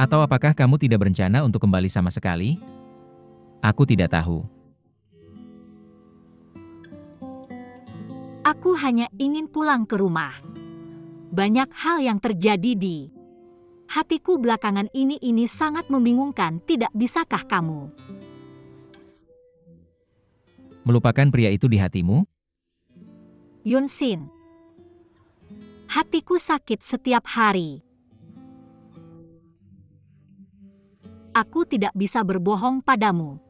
Atau apakah kamu tidak berencana untuk kembali sama sekali? Aku tidak tahu. Aku hanya ingin pulang ke rumah. Banyak hal yang terjadi di hatiku belakangan ini sangat membingungkan, tidak bisakah kamu Melupakan pria itu di hatimu? Yunsin? Hatiku sakit setiap hari. Aku tidak bisa berbohong padamu.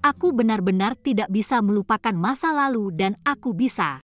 Aku benar-benar tidak bisa melupakan masa lalu dan aku bisa